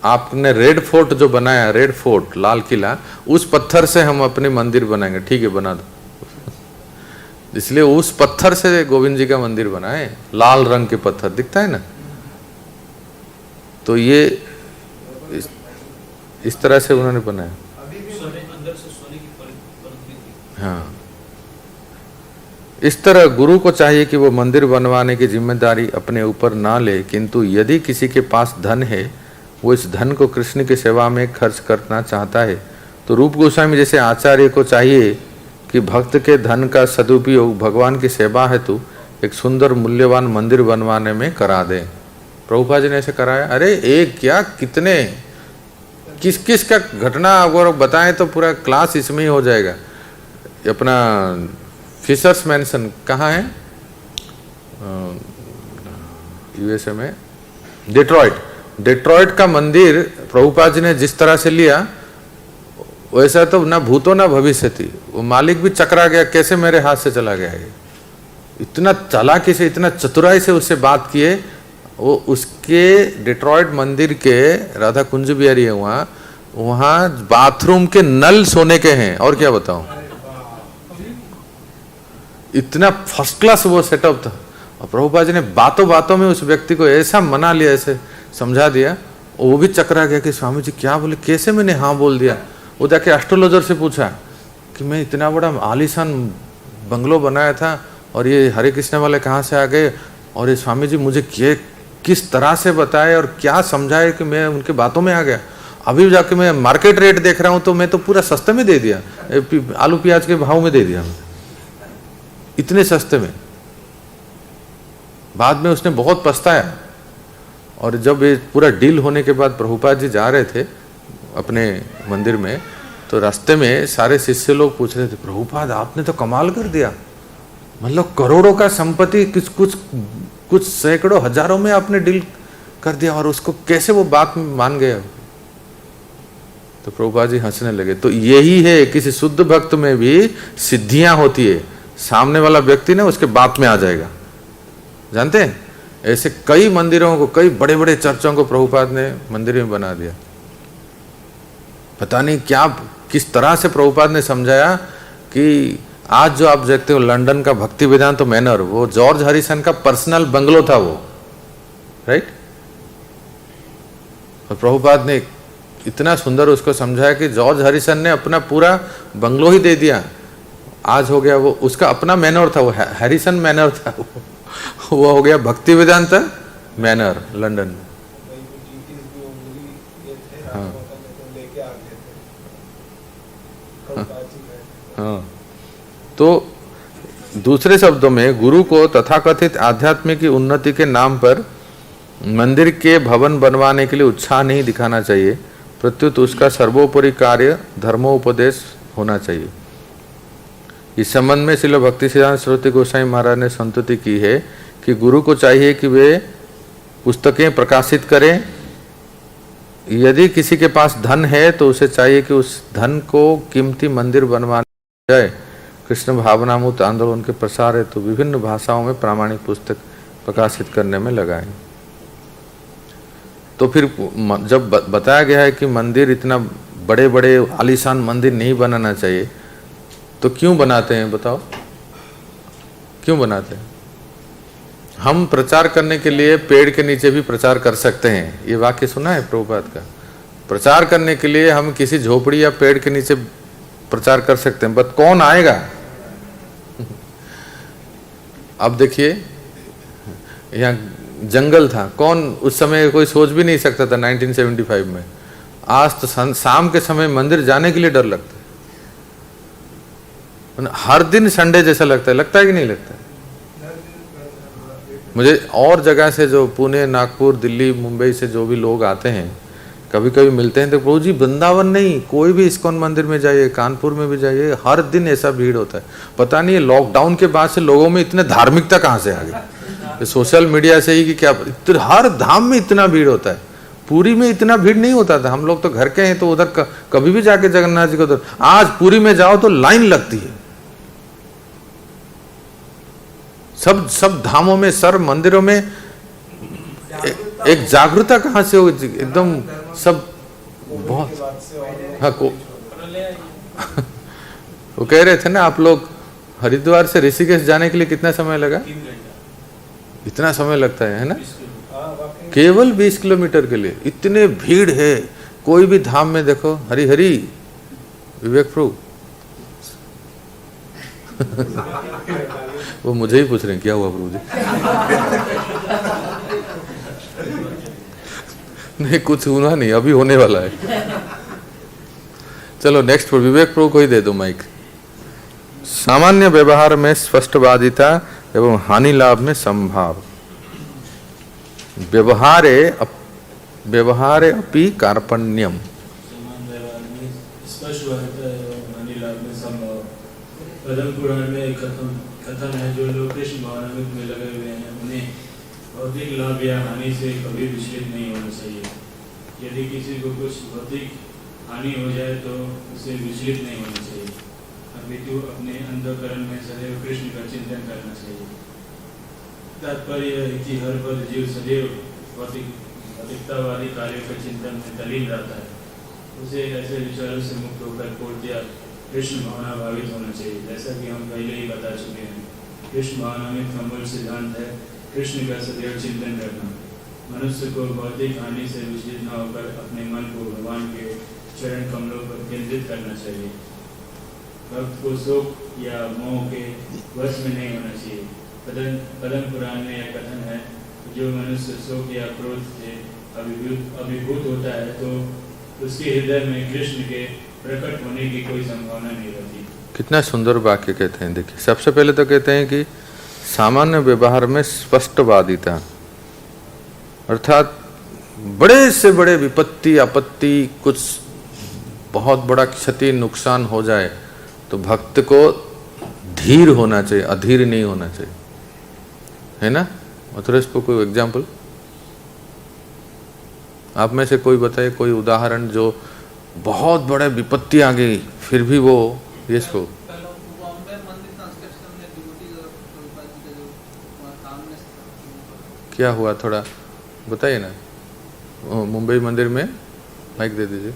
आपने रेड फोर्ट जो बनाया, रेड फोर्ट लाल किला, उस पत्थर से हम अपने मंदिर बनाएंगे। ठीक है, बना दो। इसलिए उस पत्थर से गोविंद जी का मंदिर बनाए, लाल रंग के पत्थर दिखता है ना। तो ये इस तरह से उन्होंने बनाया। अंदर से सोने की परत भी थी। हाँ, इस तरह गुरु को चाहिए कि वो मंदिर बनवाने की जिम्मेदारी अपने ऊपर ना ले, किंतु यदि किसी के पास धन है, वो इस धन को कृष्ण की सेवा में खर्च करना चाहता है, तो रूप गोस्वामी जैसे आचार्य को चाहिए कि भक्त के धन का सदुपयोग भगवान की सेवा हेतु एक सुंदर मूल्यवान मंदिर बनवाने में करा दे। प्रभुपाद जी ने ऐसे कराया। अरे एक क्या, कितने, किस किस का घटना अगर बताएं तो पूरा क्लास इसमें ही हो जाएगा। अपना फिशर्स मैंसन कहाँ है? यूएसए में डेट्रॉइट का मंदिर प्रभुपाद जी ने जिस तरह से लिया, वैसा तो ना भूतो ना भविष्य थी। वो मालिक भी चकरा गया, कैसे मेरे हाथ से चला गया ये। इतना चालाकी से, इतना चतुराई से उससे बात किए। वो उसके डेट्रॉइट मंदिर के राधा कुंज बिहारी है, वहाँ बाथरूम के नल सोने के हैं। और क्या बताऊं, इतना फर्स्ट क्लास वो सेटअप था। और प्रभुपाद जी ने बातों बातों में उस व्यक्ति को ऐसा मना लिया, ऐसे समझा दिया, वो भी चकरा गया कि स्वामी जी क्या बोले, कैसे मैंने हाँ बोल दिया। वो जाके एस्ट्रोलॉजर से पूछा कि मैं इतना बड़ा आलीशान बंगलो बनाया था और ये हरे कृष्ण वाले कहाँ से आ गए, और ये स्वामी जी मुझे किस तरह से बताए और क्या समझाए कि मैं उनके बातों में आ गया। अभी जाके मैं मार्केट रेट देख रहा हूँ तो मैं तो पूरा सस्ते में दे दिया, आलू प्याज के भाव में दे दिया, इतने सस्ते में। बाद में उसने बहुत पछताया। और जब ये पूरा डील होने के बाद प्रभुपाद जी जा रहे थे अपने मंदिर में, तो रास्ते में सारे शिष्य लोग पूछ रहे थे, प्रभुपाद आपने तो कमाल कर दिया, मतलब करोड़ों का संपत्ति कुछ सैकड़ों हजारों में आपने डील कर दिया, और उसको कैसे वो बात मान गया। तो प्रभुपाद जी हंसने लगे। तो यही है, किसी शुद्ध भक्त में भी सिद्धियां होती है, सामने वाला व्यक्ति ना उसके बात में आ जाएगा। जानते हैं, ऐसे कई मंदिरों को, कई बड़े बड़े चर्चों को प्रभुपाद ने मंदिर में बना दिया। पता नहीं क्या, किस तरह से प्रभुपाद ने समझाया कि आज जो आप देखते हो लंदन का भक्ति वेदांत मैनर, वो जॉर्ज हैरिसन का पर्सनल बंगलो था वो, राइट। और प्रभुपाद ने इतना सुंदर उसको समझाया कि जॉर्ज हैरिसन ने अपना पूरा बंगलो ही दे दिया, आज हो गया वो उसका अपना मैनर था, वो हैरिसन मैनर था वो हो गया भक्ति वेदांत मैनर लंदन में। हाँ हाँ, तो दूसरे शब्दों में गुरु को तथाकथित आध्यात्मिक की उन्नति के नाम पर मंदिर के भवन बनवाने के लिए उत्साह नहीं दिखाना चाहिए, प्रत्युत उसका सर्वोपरि कार्य धर्मोपदेश होना चाहिए। इस संबंध में श्रील भक्ति सिद्धांत सरस्वती गोस्वामी महाराज ने संतुति की है कि गुरु को चाहिए कि वे पुस्तकें प्रकाशित करें। यदि किसी के पास धन है तो उसे चाहिए कि उस धन को कीमती मंदिर बनवाने जाए। कृष्ण भावनामूर्त आंदोलन के प्रसार है तो विभिन्न भाषाओं में प्रामाणिक पुस्तक प्रकाशित करने में लगाएं। तो फिर जब बताया गया है कि मंदिर इतना बड़े बड़े आलीशान मंदिर नहीं बनाना चाहिए, तो क्यों बनाते हैं बताओ, क्यों बनाते हैं? हम प्रचार करने के लिए पेड़ के नीचे भी प्रचार कर सकते हैं, ये वाक्य सुना है प्रभुपाद का। प्रचार करने के लिए हम किसी झोपड़ी या पेड़ के नीचे प्रचार कर सकते हैं, बट कौन आएगा? अब देखिए यहाँ जंगल था, कौन उस समय कोई सोच भी नहीं सकता था 1975 में। आज तो शाम के समय मंदिर जाने के लिए डर लगता है, हर दिन संडे जैसा लगता है कि नहीं लगता है? मुझे और जगह से जो पुणे, नागपुर, दिल्ली, मुंबई से जो भी लोग आते हैं, कभी कभी मिलते हैं तो प्रभु जी वृंदावन नहीं, कोई भी इस्कॉन मंदिर में जाइए, कानपुर में भी जाइए, हर दिन ऐसा भीड़ होता है। पता नहीं लॉकडाउन के बाद से लोगों में इतने धार्मिकता कहाँ से आ गई? सोशल मीडिया से ही कि क्या हर धाम में इतना भीड़ होता है। पुरी में इतना भीड़ नहीं होता था, हम लोग तो घर के हैं तो उधर कभी भी जाके जगन्नाथ जी को उधर, आज पुरी में जाओ तो लाइन लगती है। सब धामों में, सर मंदिरों में एक जागरूकता कहाँ से हो, एकदम सब बहुत। हाँ वो कह रहे थे ना, आप लोग हरिद्वार से ऋषिकेश जाने के लिए कितना समय लगा? इतना समय लगता है ना, केवल 20 किलोमीटर के लिए। इतने भीड़ है, कोई भी धाम में देखो, हरि हरि विवेक प्रभु वो मुझे ही पूछ रहे हैं क्या हुआ प्रभु जी? नहीं कुछ हुआ नहीं, अभी होने वाला है। चलो नेक्स्ट पर विवेक प्रभु को ही दे दो माइक। सामान्य व्यवहार में स्पष्टवादिता एवं हानि लाभ में संभाव। व्यवहारे अपि कार्पण्यम। पद्म पुराण में एक कथन है, जो लोग कृष्ण भावनामृत में लगे हुए हैं उन्हें भौतिक लाभ या हानि से कभी विचलित नहीं होना चाहिए। यदि किसी को कुछ भौतिक हानि हो जाए तो उसे विचलित नहीं होना चाहिए, अपितु अपने अंतःकरण में सदैव कृष्ण का चिंतन करना चाहिए। तात्पर्य यह है कि हर पल जीव सदैव भौतिकतावादी कार्यों के चिंतन में तल्लीन रहता है। उसे ऐसे विचारों से मुक्त होकर पूर्णतया कृष्ण भावना भावित होना चाहिए। जैसा कि हम पहले ही बता चुके हैं, कृष्ण भावनामृत का मूल सिद्धांत है कृष्ण का सदैव चिंतन करना। मनुष्य को भौतिक हानि से विचलित न होकर अपने मन को भगवान के चरण कमलों पर केंद्रित करना चाहिए। भक्त को शोक या मोह के वश में नहीं होना चाहिए। पद्म पुराण में यह कथन है, जो मनुष्य शोक या क्रोध से अभिभूत होता है तो उसके हृदय में कृष्ण के प्रकट होने की कोई संभावना नहीं रहती। कितना सुंदर वाक्य कहते हैं। देखिए, सबसे पहले तो कहते हैं कि सामान्य व्यवहार में स्पष्टवादिता, अर्थात बड़े से बड़े विपत्ति आपत्ति, कुछ बहुत बड़ा क्षति नुकसान हो जाए तो भक्त को धीर होना चाहिए, अधीर नहीं होना चाहिए, है ना? मथुरेश को कोई एग्जाम्पल आप में से कोई बताए, कोई उदाहरण जो बहुत बड़े विपत्ति आ गई फिर भी वो इसको क्या हुआ थोड़ा बताइए ना। मुंबई मंदिर में माइक दे दीजिए।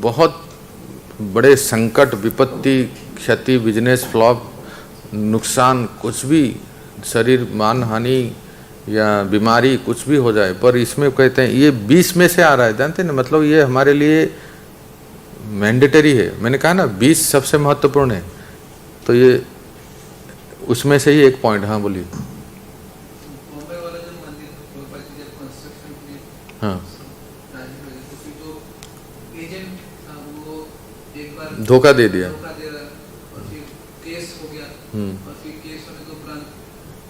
बहुत बड़े संकट विपत्ति क्षति, बिजनेस फ्लॉप, नुकसान, कुछ भी, शरीर मान हानि या बीमारी कुछ भी हो जाए, पर इसमें कहते हैं ये 20 में से आ रहा है, जानते हैं ना, मतलब ये हमारे लिए मैंडेटरी है। मैंने कहा ना 20 सबसे महत्वपूर्ण है, तो ये उसमें से ही एक पॉइंट। हाँ बोलिए। बॉम्बे वाला जो मंदिर प्रभुपाद जी जब कंस्ट्रक्शन के लिए हाँ, उसकी जो एजेंट था वो एक बार धोखा दे दिया। धोखा दे रहा और फिर केस हो गया और फिर केस होने के उपरांत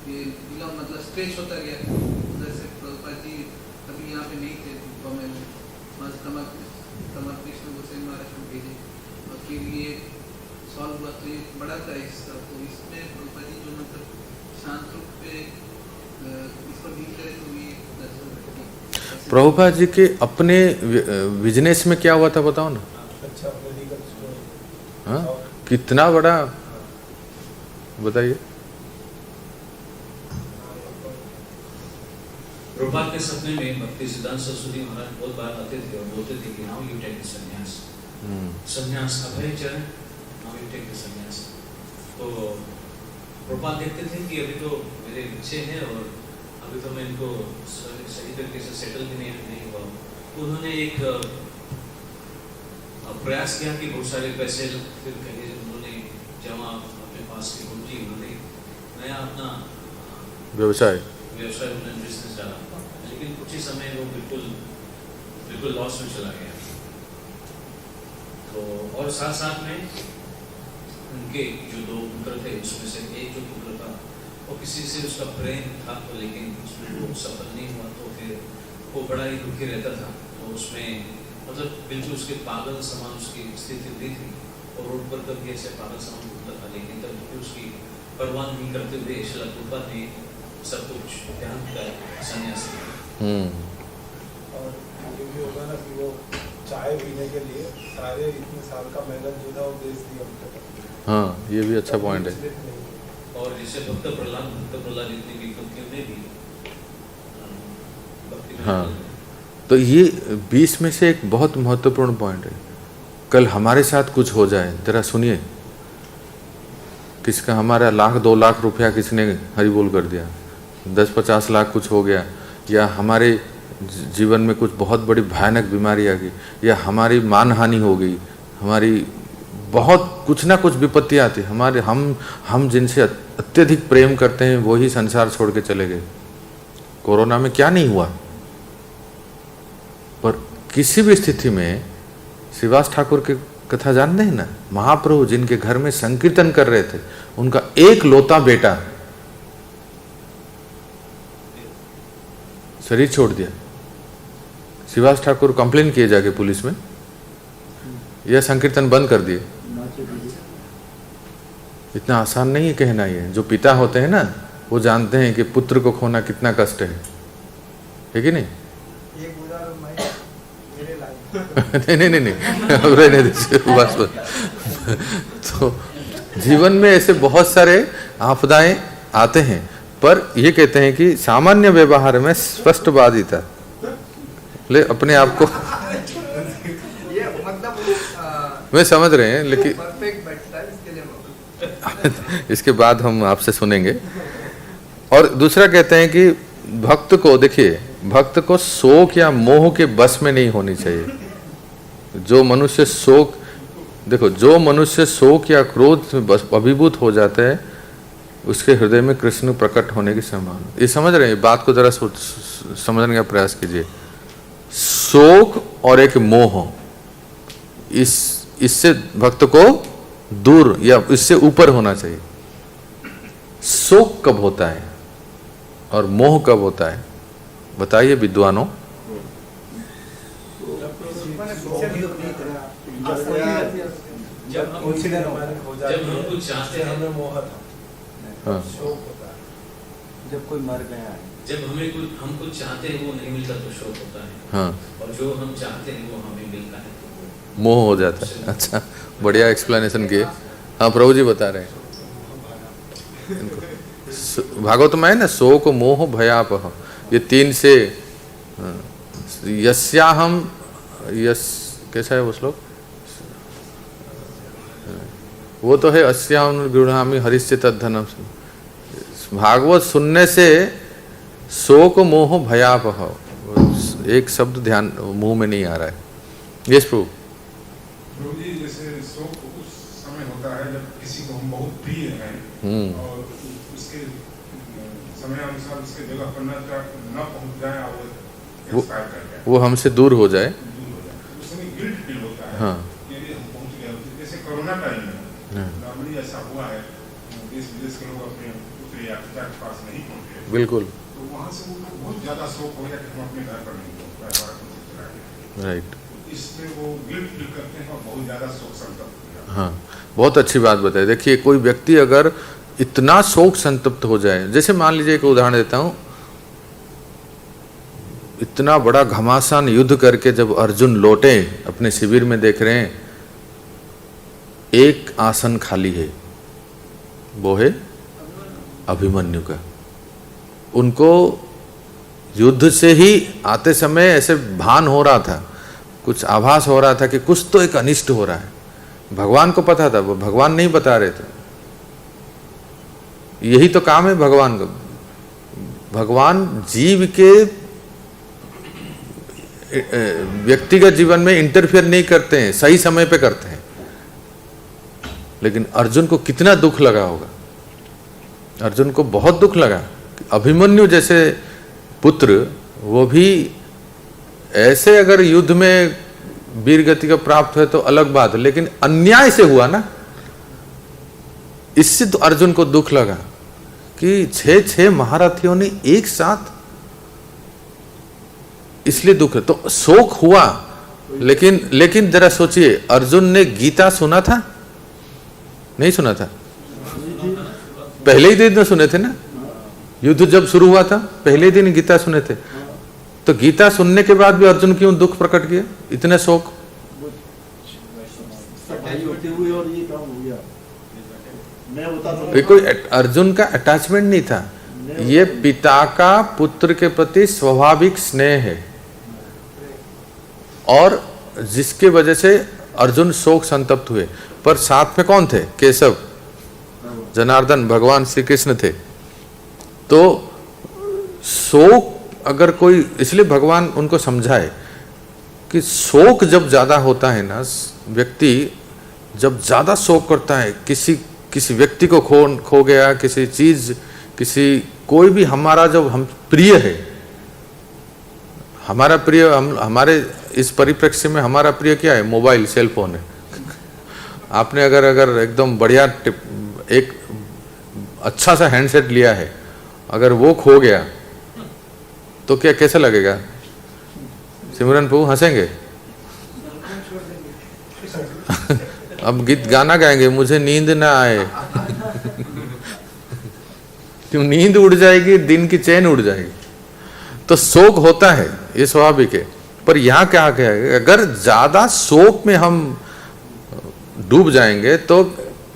ये बिलोंग मतलब स्ट्रेच होता गया। उधर से प्रभुपाद जी कभी यहाँ पे नहीं थे बॉम्बे में, कमल कृष्ण गोसाई महाराज को भेजे और फिर ये सॉल्व हुआ। तो ये बड़ा क्राइसिस था, तो इसमें प्रभुपाद जी जो मतलब शांत रूप पे इसको डील करे तो ये दर्शन करते। प्रभुपाद जी के अपने बिजनेस में क्या हुआ था बताओ ना। अच्छा मेडिकल स्टोर। हाँ, कितना बड़ा, बताइए। प्रभुपाद के सपने में भक्ति सिद्धांत सरस्वती महाराज बहुत बार आते थे और बोलते थे कि नाउ यू टेक द संन्यास, संन्यास अभय चरण, नाउ यू टेक द संन्यास। तो प्रभुपाद देखते थे कि अभी तो मेरे बच्चे हैं और अभी तो मैं इनको सही तरीके से सेटल भी नहीं हुआ। तो उन्होंने एक प्रयास किया कि बहुत सारे पैसे फिर कहीं उन्होंने जमा अपने पास की पूंजी उन्होंने नया अपना व्यवसाय उन्होंने बिजनेस डाला, लेकिन कुछ ही समय वो बिल्कुल लॉस में चला गया। तो और साथ साथ में उनके जो 2 पुत्र थे उसमें से एक जो पुत्र था वो किसी से उसका प्रेम था, तो लेकिन उसमें वो सफल नहीं हुआ, तो फिर वो बड़ा ही दुखी रहता था। तो उसमें मतलब बिल्कुल उसके पागल समान उसकी स्थिति हुई थी और रोड पर कभी ऐसे पागल समान घूमता था, लेकिन तब भी उसकी परवाह नहीं करते हुए श्रील प्रभुपाद ने सब कुछ ध्यान कर संन्यास लिया। और ये भी होगा ना कि वो चाय पीने के लिए सारे इतने साल का मेहनत जो था वो बेच दिया उनके पास। हाँ, ये भी अच्छा पॉइंट है। और जैसे भक्त प्रहलाद इतनी विपत्तियों में भी भक्ति में हाँ, तो ये 20 में से एक बहुत महत्वपूर्ण पॉइंट है। कल हमारे साथ कुछ हो जाए, जरा सुनिए, किसका हमारा 1,00,000 2 लाख रुपया किसने हरी बोल कर दिया, 10-50 लाख कुछ हो गया, या हमारे जीवन में कुछ बहुत बड़ी भयानक बीमारी आ गई, या हमारी मानहानि हो गई, हमारी बहुत कुछ ना कुछ विपत्ति आती, हमारे हम जिनसे अत्यधिक प्रेम करते हैं वो ही संसार छोड़ के चले गए। कोरोना में क्या नहीं हुआ, पर किसी भी स्थिति में श्रीवास ठाकुर की कथा जानते हैं ना, महाप्रभु जिनके घर में संकीर्तन कर रहे थे, उनका एक लौता बेटा शरीर छोड़ दिया। श्रीवास ठाकुर कंप्लेन किए जाके पुलिस में, यह संकीर्तन बंद कर दिए। इतना आसान नहीं है कहना ये। जो पिता होते हैं ना वो जानते हैं कि पुत्र को खोना कितना कष्ट है कि नहीं? नहीं अब रहने दीजिए बस। तो जीवन में ऐसे बहुत सारे आपदाएं आते हैं, पर ये कहते हैं कि सामान्य व्यवहार में स्पष्टवादिता ले अपने आप को ये मतलब वे समझ रहे हैं, लेकिन परफेक्ट बैठता है इसके लिए इसके बाद हम आपसे सुनेंगे। और दूसरा कहते हैं कि भक्त को, देखिए, भक्त को शोक या मोह के बस में नहीं होनी चाहिए। जो मनुष्य शोक, देखो, जो मनुष्य शोक या क्रोध में अभिभूत हो जाता है उसके हृदय में कृष्ण प्रकट होने की संभावना। ये समझ रहे हैं? बात को जरा समझने का प्रयास कीजिए। शोक और एक मोह, इससे भक्त को दूर या इससे ऊपर होना चाहिए। शोक कब होता है और मोह कब होता है, बताइए विद्वानों। जब हम कुछ चाहते हैं हमें मोह था, हाँ, शोक होता है। जब कोई मर गया है, जब हम कुछ चाहते हैं वो नहीं मिलता तो शोक होता है, हाँ, और जो हम चाहते हैं वो हमें मिलता है तो वो मोह हो जाता है। अच्छा, बढ़िया एक्सप्लेनेशन किए। हाँ, प्रभु जी बता रहे हैं भागवत में है ना, शोक मोह भयापह, ये 3 से यस्याहम, यस कैसा है वो श्लोक, वो तो है अस्याम गृहामि हरिश्च तद्धनम। भागवत सुनने से शोक मोह भयावह, एक शब्द ध्यान मुंह में नहीं आ रहा है। यस प्रभु। प्रभु जी, जैसे शोक उस समय होता है जब किसी को हम बहुत प्रिय हैं और उसके समय अनुसार उसके जगह पर न पहुंच जाए और वो एक्सपायर कर जाए, वो हमसे दूर हो जाए, उस समय गिल्ट फील होता है। हाँ, यदि हम पहुंच गए, जैसे कोरोना टाइम में नॉर्मली ऐसा हुआ है, देश विदेश के लोग अपने उत्तरी यात्रा के पास नहीं पहुंचे, बिल्कुल तो वहाँ से उनको बहुत ज्यादा शोक हो गया कि हम अपने घर पर नहीं पहुंच पाए, हमारा कुछ चला गया। राइट। इसमें वो गिल्ट फील करते हैं और बहुत ज्यादा शोक संतप्त। हाँ, बहुत अच्छी बात बताई। देखिए, कोई व्यक्ति अगर इतना शोक संतप्त हो जाए, जैसे मान लीजिए एक उदाहरण देता हूँ, इतना बड़ा घमासान युद्ध करके जब अर्जुन लौटे अपने शिविर में, देख रहे हैं एक आसन खाली है, वो है अभिमन्यु का। उनको युद्ध से ही आते समय ऐसे भान हो रहा था, कुछ आभास हो रहा था कि कुछ तो एक अनिष्ट हो रहा है। भगवान को पता था, वो भगवान नहीं बता रहे थे। यही तो काम है भगवान का। भगवान जीव के व्यक्तिगत जीवन में इंटरफेयर नहीं करते हैं, सही समय पे करते हैं। लेकिन अर्जुन को कितना दुख लगा होगा, अर्जुन को बहुत दुख लगा। अभिमन्यु जैसे पुत्र, वो भी ऐसे अगर युद्ध में वीर गति का प्राप्त है तो अलग बात है, लेकिन अन्याय से हुआ ना, इससे तो अर्जुन को दुख लगा कि 6 महारथियों ने एक साथ, इसलिए दुख है। तो शोक हुआ। लेकिन जरा सोचिए, अर्जुन ने गीता सुना था? नहीं सुना था? पहले ही दिन सुने थे ना, युद्ध जब शुरू हुआ था पहले ही दिन गीता सुने थे। तो गीता सुनने के बाद भी अर्जुन क्यों दुख प्रकट किया, इतने शोक? कोई अर्जुन का अटैचमेंट नहीं था, ये पिता का पुत्र के प्रति स्वाभाविक स्नेह है, और जिसके वजह से अर्जुन शोक संतप्त हुए। पर साथ में कौन थे? केशव, जनार्दन, भगवान श्री कृष्ण थे। तो शोक अगर कोई, इसलिए भगवान उनको समझाए कि शोक जब ज्यादा होता है ना, व्यक्ति जब ज्यादा शोक करता है, किसी व्यक्ति को खो गया, किसी चीज, कोई भी हमारा जब हम प्रिय है, हमारा प्रिय, हमारे इस परिप्रेक्ष्य में हमारा प्रिय क्या है? मोबाइल, सेल फोन है। आपने अगर एकदम बढ़िया एक अच्छा सा हैंडसेट लिया है, अगर वो खो गया तो क्या, कैसा लगेगा? सिमरन प्रभु हंसेंगे। अब गीत गाना गाएंगे, मुझे नींद ना आए। क्यों? नींद उड़ जाएगी, दिन की चैन उड़ जाएगी। तो शोक होता है, ये स्वाभाविक है। पर यहाँ क्या है, अगर ज्यादा शोक में हम डूब जाएंगे तो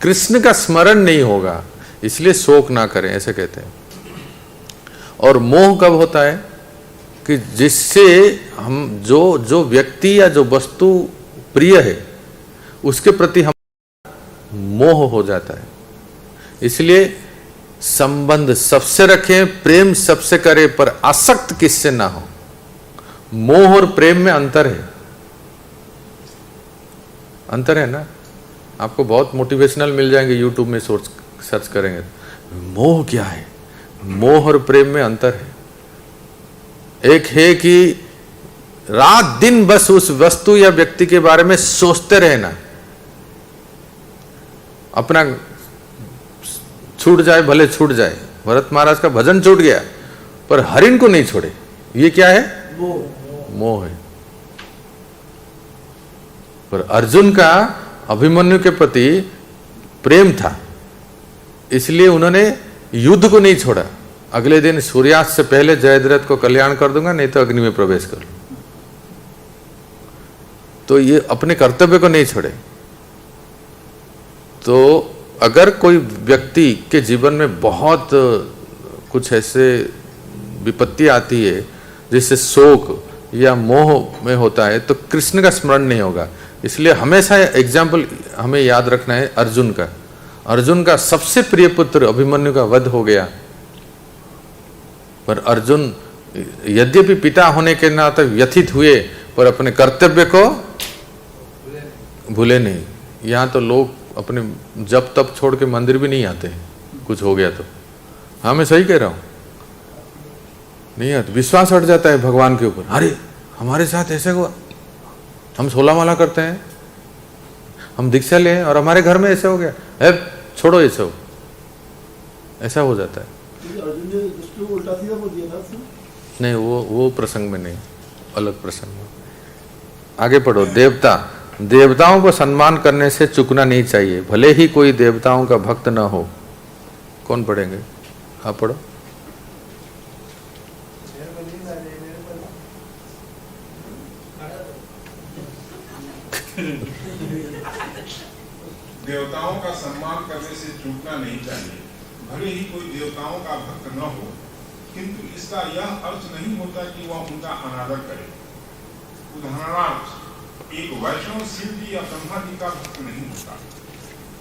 कृष्ण का स्मरण नहीं होगा, इसलिए शोक ना करें, ऐसे कहते हैं। और मोह कब होता है कि जिससे हम जो व्यक्ति या जो वस्तु प्रिय है उसके प्रति हम मोह हो जाता है। इसलिए संबंध सबसे रखें, प्रेम सबसे करें, पर आसक्त किससे ना हो। मोह और प्रेम में अंतर है, अंतर है ना। आपको बहुत मोटिवेशनल मिल जाएंगे, यूट्यूब में सर्च करेंगे। मोह क्या है? मोह और प्रेम में अंतर है। एक है कि रात दिन बस उस वस्तु या व्यक्ति के बारे में सोचते रहना, अपना छूट जाए भले छूट जाए। भरत महाराज का भजन छूट गया पर हरिण को नहीं छोड़े, ये क्या है? मोह है। पर अर्जुन का अभिमन्यु के प्रति प्रेम था, इसलिए उन्होंने युद्ध को नहीं छोड़ा। अगले दिन सूर्यास्त से पहले जयद्रथ को कल्याण कर दूंगा, नहीं तो अग्नि में प्रवेश कर लूं। तो ये अपने कर्तव्य को नहीं छोड़े। तो अगर कोई व्यक्ति के जीवन में बहुत कुछ ऐसे विपत्ति आती है जिससे शोक या मोह में होता है, तो कृष्ण का स्मरण नहीं होगा। इसलिए हमेशा एग्जाम्पल हमें याद रखना है अर्जुन का। अर्जुन का सबसे प्रिय पुत्र अभिमन्यु का वध हो गया, पर अर्जुन यद्यपि पिता होने के नाते व्यथित हुए, पर अपने कर्तव्य को भूले नहीं। यहाँ तो लोग अपने जब तब छोड़ के मंदिर भी नहीं आते, कुछ हो गया तो। हाँ मैं सही कह रहा हूँ, नहीं आते, विश्वास हट जाता है भगवान के ऊपर। अरे हमारे साथ ऐसे हुआ, हम 16 माला करते हैं, हम दीक्षा ले और हमारे घर में ऐसे हो गया, है छोड़ो ये सब, ऐसा हो जाता है। अर्जुन ने दुष्टों को उल्टा सीधा बोल दिया था उसने। नहीं वो प्रसंग में नहीं, अलग प्रसंग में। आगे पढ़ो। देवताओं को सम्मान करने से चूकना नहीं चाहिए, भले ही कोई देवताओं का भक्त न हो। कौन पढ़ेंगे? आप पढ़ो। देवताओं का सम्मान करने से चूकना नहीं चाहिए, भले ही कोई देवताओं का भक्त न हो, किंतु इसका यह अर्थ नहीं होता कि वह उनका अनादर करे। उदाहरणार्थ, एक वैष्णव शिव जी या ब्रह्मा जी का भक्त नहीं होता,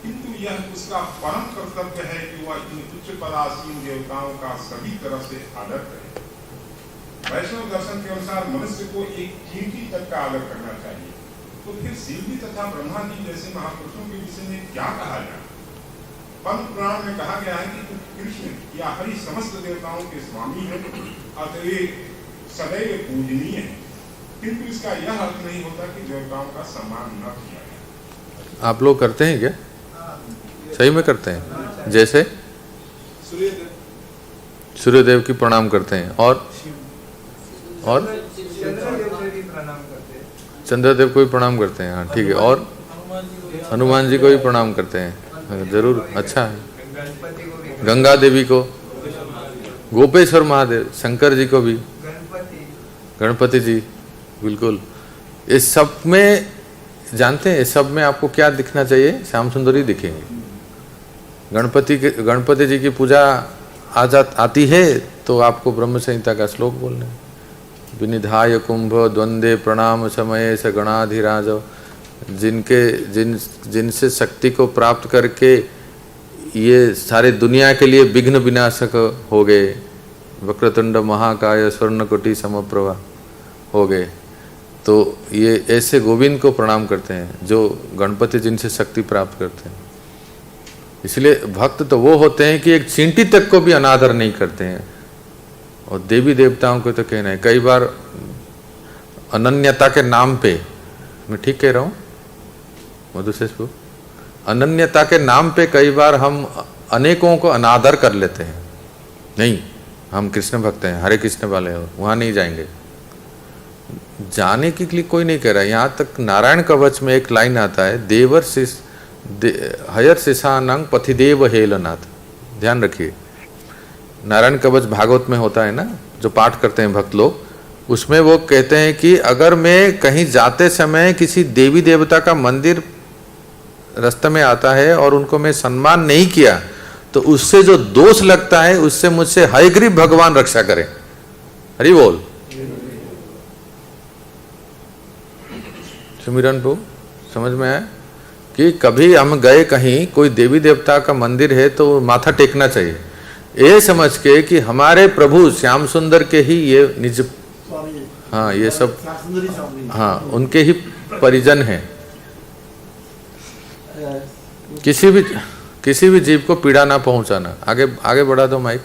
किंतु यह उसका परम कर्तव्य है कि वह इन उच्च पदासीन देवताओं का सभी तरह से आदर करे। वैष्णव दर्शन के अनुसार मनुष्य को एक चींटी तक का आदर करना चाहिए, तो फिर शिव जी तथा ब्रह्मा जी जैसे महापुरुषों के विषय में क्या कहा जाए? पद्म पुराण में कहा गया है कि कृष्ण या हरि समस्त देवताओं के स्वामी हैं, अतएव सदैव पूजनीय है, किंतु इसका यह अर्थ नहीं होता कि देवताओं का सम्मान न किया जाए। आप लोग करते हैं क्या? सही में करते हैं? जैसे सूर्यदेव की प्रणाम करते हैं, और चंद्रदेव को भी प्रणाम करते हैं। हाँ ठीक है। और हनुमान जी को भी प्रणाम करते हैं, जरूर, अच्छा है। गंगा देवी को, गोपेश्वर महादेव, शंकर जी को भी, गणपति जी, बिल्कुल। इस सब में जानते हैं, इस सब में आपको क्या दिखना चाहिए? श्याम सुंदरी दिखेंगे। गणपति जी की पूजा आती है तो आपको ब्रह्म संहिता का श्लोक बोलना है। विनिधाय कुंभ द्वंद्वे प्रणाम समय स गणाधिराज, जिनसे शक्ति को प्राप्त करके ये सारे दुनिया के लिए विघ्न विनाशक हो गए, वक्रतुंड महाकाय स्वर्णकोटि समप्रभा हो गए, तो ये ऐसे गोविंद को प्रणाम करते हैं जो गणपति जिनसे शक्ति प्राप्त करते हैं। इसलिए भक्त तो वो होते हैं कि एक चींटी तक को भी अनादर नहीं करते हैं। और देवी देवताओं को तो कहना है, कई बार अनन्यता के नाम पे, मैं ठीक कह रहा हूँ मधुशेषपुर, अनन्यता के नाम पे कई बार हम अनेकों को अनादर कर लेते हैं। नहीं, हम कृष्ण भक्त हैं, हरे कृष्ण वाले हैं, वहाँ नहीं जाएंगे। जाने के लिए कोई नहीं कह रहा। यहाँ तक नारायण कवच में एक लाइन आता है, देवर हयर शिशानंग पथिदेव हेलनाथ। ध्यान रखिए, नारायण कवच भागवत में होता है ना, जो पाठ करते हैं भक्त लोग, उसमें वो कहते हैं कि अगर मैं कहीं जाते समय किसी देवी देवता का मंदिर रास्ते में आता है और उनको मैं सम्मान नहीं किया, तो उससे जो दोष लगता है उससे मुझसे हयग्रीव भगवान रक्षा करें। हरि बोल। सुमिरन को समझ में आया कि कभी हम गए कहीं, कोई देवी देवता का मंदिर है तो माथा टेकना चाहिए, ये समझ के कि हमारे प्रभु श्याम सुंदर के ही ये निज, हाँ ये सब, हाँ उनके ही परिजन हैं। किसी भी जीव को पीड़ा ना पहुंचाना। आगे बढ़ा दो माइक।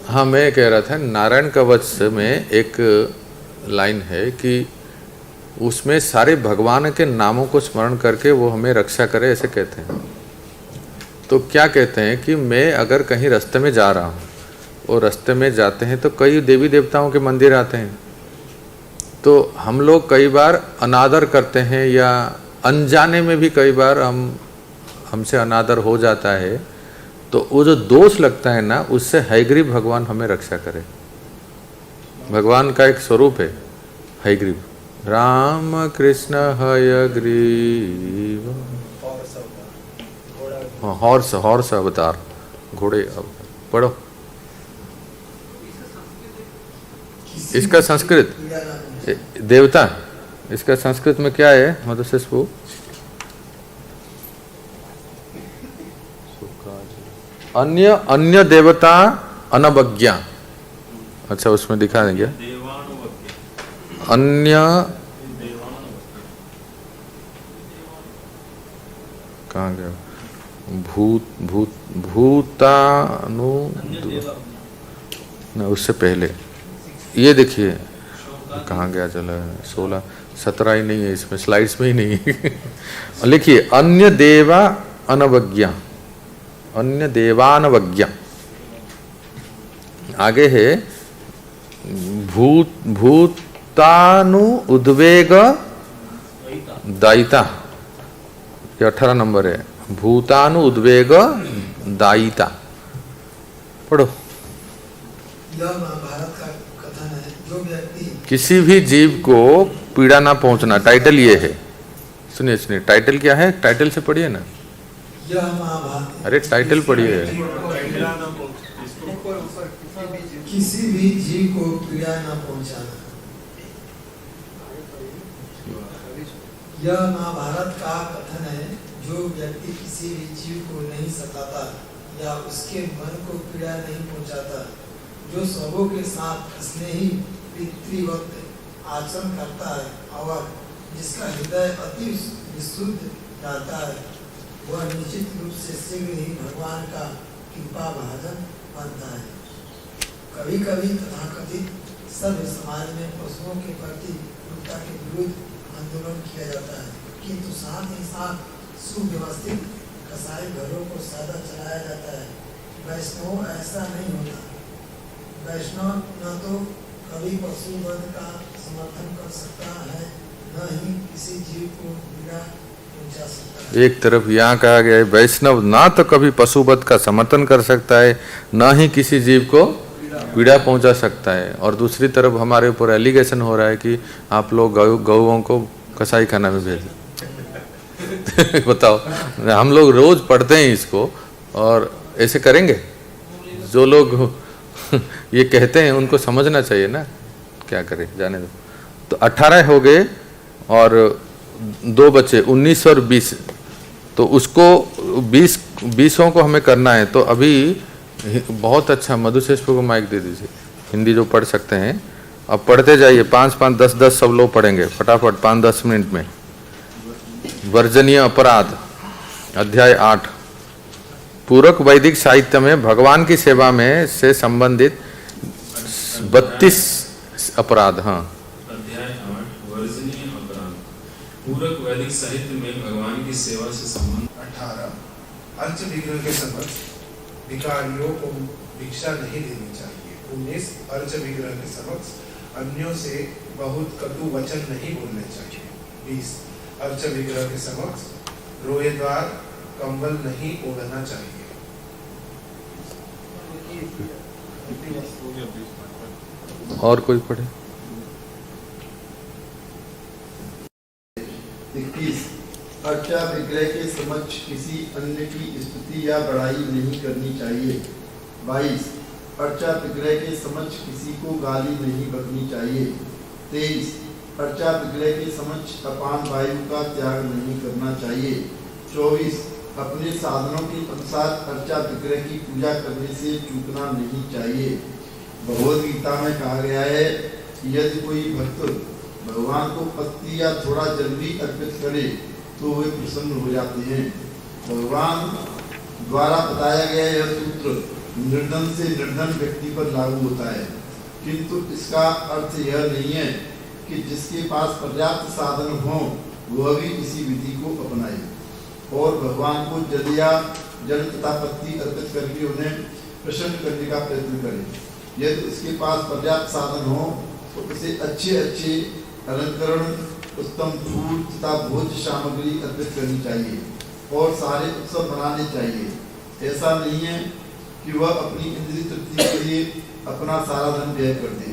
हाँ मैं कह रहा था, नारायण कवच में एक लाइन है कि उसमें सारे भगवान के नामों को स्मरण करके वो हमें रक्षा करे, ऐसे कहते हैं। तो क्या कहते हैं कि मैं अगर कहीं रास्ते में जा रहा हूँ और रास्ते में जाते हैं तो कई देवी देवताओं के मंदिर आते हैं, तो हम लोग कई बार अनादर करते हैं या अनजाने में भी कई बार हमसे अनादर हो जाता है, तो वो जो दोष लगता है ना, उससे हयग्रीव भगवान हमें रक्षा करे। भगवान का एक स्वरूप है हयग्रीव, राम कृष्ण हयग्रीव, हॉर्स अवतार, घोड़े अवतार। पढ़ो इसका संस्कृत, देवता, इसका संस्कृत में क्या है मधुसूदन? अन्य अन्य देवता अनवज्ञा। अच्छा, उसमें दिखा देंगे अन्य, कहाँ गया? भूतानु न, उससे पहले ये देखिए कहाँ गया, चला 16 17 ही नहीं है इसमें, स्लाइड्स में ही नहीं है। लिखिए अन्य देवा अनवज्ञा, अन्य देवानवज्ञा। आगे है भूतानु उद्वेग दायिता, ये 18 नंबर है। भूतानु उद्वेग दायिता, पढ़ो। यह महाभारत का कथन है, जो व्यक्ति किसी भी जीव को पीड़ा ना पहुंचना, टाइटल ये है। सुनिए सुनिए, टाइटल क्या है? टाइटल से पढ़िए ना। यह महाभारत, अरे टाइटल पढ़िए। किसी भी जीव को पीड़ा न पहुंचाना। यह महाभारत का कथन है, जो व्यक्ति किसी भी जीव को नहीं सताता या उसके मन को पीड़ा नहीं पहुंचाता, जो सबों के साथ स्नेही पितृवत आचरण करता है और जिसका हृदय अति विशुद्ध रहता है, वह निश्चित रूप से शीघ्र ही भगवान का कृपा भाजन बनता है। कभी कभी तथाकथित सभ्य समाज में पशुओं के प्रति क्रूरता के विरुद्ध आंदोलन किया जाता है, किंतु साथ ही साथ सुव्यवस्थित कसाई घरों को सादा चलाया जाता है। वैष्णव ऐसा नहीं होता। वैष्णव न तो कभी पशुवध का समर्थन कर सकता है, न ही किसी जीव को पीड़ा पहुंचा सकता है। एक तरफ यहाँ कहा गया है वैष्णव ना तो कभी पशुवध का समर्थन कर सकता है, ना ही किसी जीव को पीड़ा पहुंचा सकता है, और दूसरी तरफ हमारे ऊपर एलिगेशन हो रहा है कि आप लोग गौओं को कसाई खाना में भेज बताओ, हम लोग रोज पढ़ते हैं इसको और ऐसे करेंगे? जो लोग ये कहते हैं उनको समझना चाहिए ना, क्या करें, जाने दो। तो 18 हो गए और 2 बचे 19 और 20, तो उसको 20 को हमें करना है। तो अभी बहुत अच्छा, मधुसूदन को माइक दे दीजिए, हिंदी जो पढ़ सकते हैं अब पढ़ते जाइए। 5-5, 10-10 सब लोग पढ़ेंगे फटाफट 5-10 मिनट में। वर्जनीय अपराध, अध्याय 8। पूरक वैदिक साहित्य में भगवान की सेवा में से संबंधित 32 अपराध। हाँ, अध्याय 8 वर्जनीय अपराध। पूरक वैदिक साहित्य में भगवान की सेवा से संबंधित 18 अर्च विग्रह के समक्ष भिखारियों को भिक्षा नहीं देनी चाहिए। 19 अर्च विग्रह के समक्ष अन्यों से बहुत कटु वचन नहीं बोलने चाहिए। 20 अर्च विग्रह के समक्ष रोएदार कंबल नहीं ओढ़ना चाहिए। और कोई पढ़े? 21 अर्चा विग्रह के समक्ष किसी अन्य की स्तुति या बड़ाई नहीं करनी चाहिए। 22 अर्चा विग्रह के समक्ष किसी को गाली नहीं बकनी चाहिए। 23 अर्चा विग्रह के समक्ष अपान वायु का त्याग नहीं करना चाहिए। 24 अपने साधनों के अनुसार अर्चा विग्रह की पूजा करने से चूकना नहीं चाहिए। भगवद गीता में कहा गया है कि यदि कोई भक्त भगवान को पत्ती या थोड़ा जल भी अर्पित करे तो वे प्रसन्न हो जाते हैं। भगवान द्वारा बताया गया यह सूत्र निर्धन से निर्धन व्यक्ति पर लागू होता है, किंतु इसका अर्थ यह नहीं है कि जिसके पास पर्याप्त साधन हो वह भी इसी विधि को अपनाए और भगवान को जल या जल तथा पत्ती अर्पित करके उन्हें प्रसन्न करने का प्रयत्न करे। यदि उसके पास पर्याप्त साधन हो तो उसे अच्छे अच्छे अलंकरण, उत्तम फूल तथा भोज्य सामग्री अर्पित करनी चाहिए और सारे उत्सव मनाने चाहिए। ऐसा नहीं है कि वह अपनी इंद्रिय तृप्ति के लिए अपना सारा धन व्यय कर दे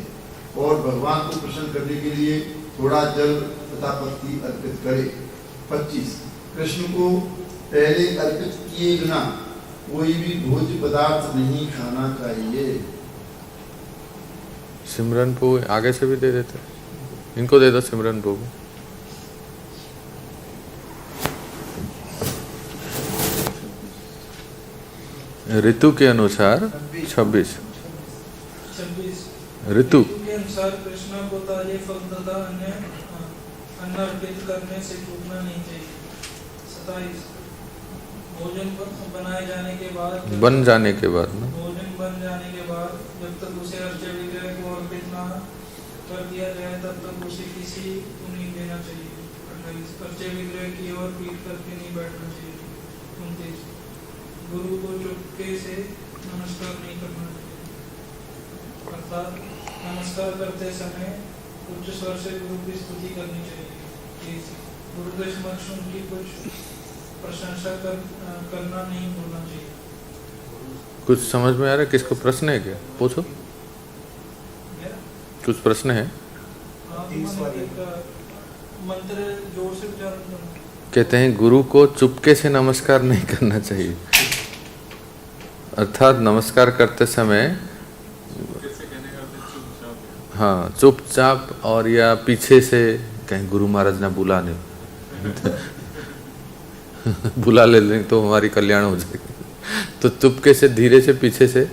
और भगवान को प्रसन्न करने के लिए थोड़ा जल तथा पत्ती अर्पित करे। 25 कृष्ण को पहले अर्पित किए बिना कोई भी भोज्य पदार्थ नहीं खाना चाहिए। सिमरन को आगे से भी दे देते। इनको दे दो सिमरन प्रभु। ऋतु के अनुसार 26 ऋतु के अनुसार कृष्णा को ताजे फल तथा अन्य अन्न अर्पित करने से चूकना नहीं चाहिए। 27 भोजन बनाए जाने के बाद बन जाने के बाद ना भोजन बन जाने के बाद जब तक उसे अर्च्य विग्रह को अर्पित ना कर दिया जाए तब तक उसे किसी को नहीं देना चाहिए। 28 अर्च्य विग्रह की ओर पीठ करके नहीं बैठना चाहिए। 29 गुरु को चुपके से नमस्कार नहीं करना चाहिए, अर्थात नमस्कार करते समय उच्च स्वर से गुरु की स्तुति करनी चाहिए। 30 गुरु के समक्ष उनकी कुछ प्रशंसा करना नहीं भूलना चाहिए। कुछ समझ में आ रहा है? किसको प्रश्न है क्या? पूछो, कुछ प्रश्न है? मंत्र जोर से उच्चारण करना। कहते हैं गुरु को चुपके से नमस्कार नहीं करना चाहिए, अर्थात नमस्कार करते समय हाँ चुपचाप और या पीछे से, कहीं गुरु महाराज ना बुला ले बुला ले तो हमारी कल्याण हो जाएगी, तो चुपके से धीरे से पीछे से।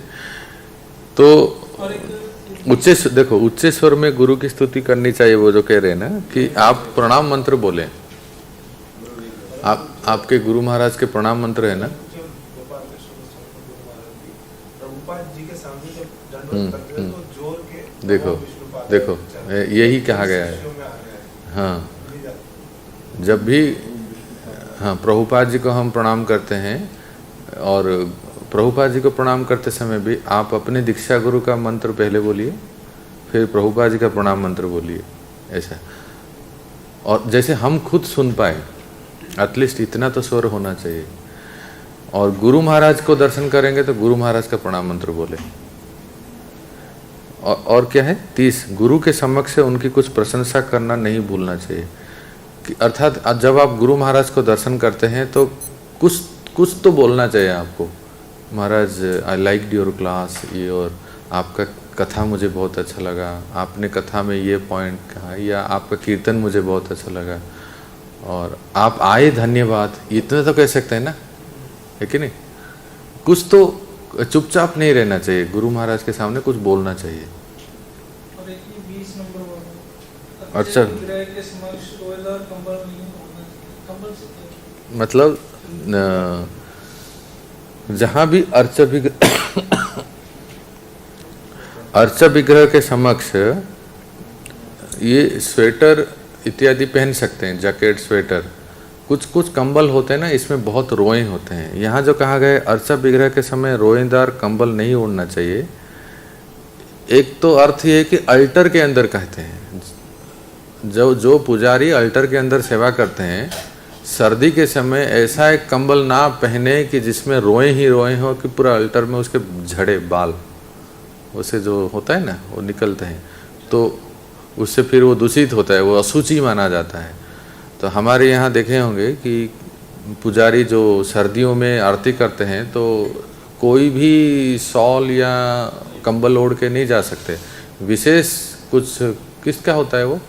तो उच्च देखो उच्च स्वर में गुरु की स्तुति करनी चाहिए। वो जो कह रहे हैं ना कि आप प्रणाम मंत्र बोले, आपके गुरु महाराज के प्रणाम मंत्र है ना। देखो देखो यही कहा गया है। हाँ जब भी हाँ प्रभुपाद जी को हम प्रणाम करते हैं और प्रभुपाद जी को प्रणाम करते समय भी आप अपने दीक्षा गुरु का मंत्र पहले बोलिए, फिर प्रभुपाद जी का प्रणाम मंत्र बोलिए, ऐसा। और जैसे हम खुद सुन पाए, एटलीस्ट इतना तो स्वर होना चाहिए। और गुरु महाराज को दर्शन करेंगे तो गुरु महाराज का प्रणाम मंत्र बोले। और क्या है 30 गुरु के समक्ष उनकी कुछ प्रशंसा करना नहीं भूलना चाहिए। अर्थात जब आप गुरु महाराज को दर्शन करते हैं तो कुछ तो बोलना चाहिए आपको, महाराज आई लाइक योर क्लास, ये और आपका कथा मुझे बहुत अच्छा लगा, आपने कथा में ये पॉइंट कहा, या आपका कीर्तन मुझे बहुत अच्छा लगा, और आप आए धन्यवाद, इतना तो कह सकते हैं ना, है कि नहीं। कुछ तो चुपचाप नहीं रहना चाहिए, गुरु महाराज के सामने कुछ बोलना चाहिए। और एक 20 नंबर वाला अच्छा विग्रह के समक्ष रोएदार कंबल नहीं होना चाहिए। कंबल से मतलब जहाँ भी अर्च विग्रह के समक्ष ये स्वेटर इत्यादि पहन सकते हैं, जैकेट स्वेटर, कुछ कंबल होते हैं ना, इसमें बहुत रोए होते हैं। यहाँ जो कहा गया अर्च विग्रह के समय रोएदार कंबल नहीं ओढ़ना चाहिए। एक तो अर्थ ये है कि अल्टर के अंदर कहते हैं, जो पुजारी अल्टर के अंदर सेवा करते हैं, सर्दी के समय ऐसा एक कंबल ना पहने कि जिसमें रोए ही रोए हो, कि पूरा अल्टर में उसके झड़े बाल, उसे जो होता है ना वो निकलते हैं, तो उससे फिर वो दूषित होता है, वो अशुचि माना जाता है। तो हमारे यहाँ देखे होंगे कि पुजारी जो सर्दियों में आरती करते हैं तो कोई भी शॉल या कंबल ओढ़ के नहीं जा सकते। विशेष कुछ किसका होता है, वो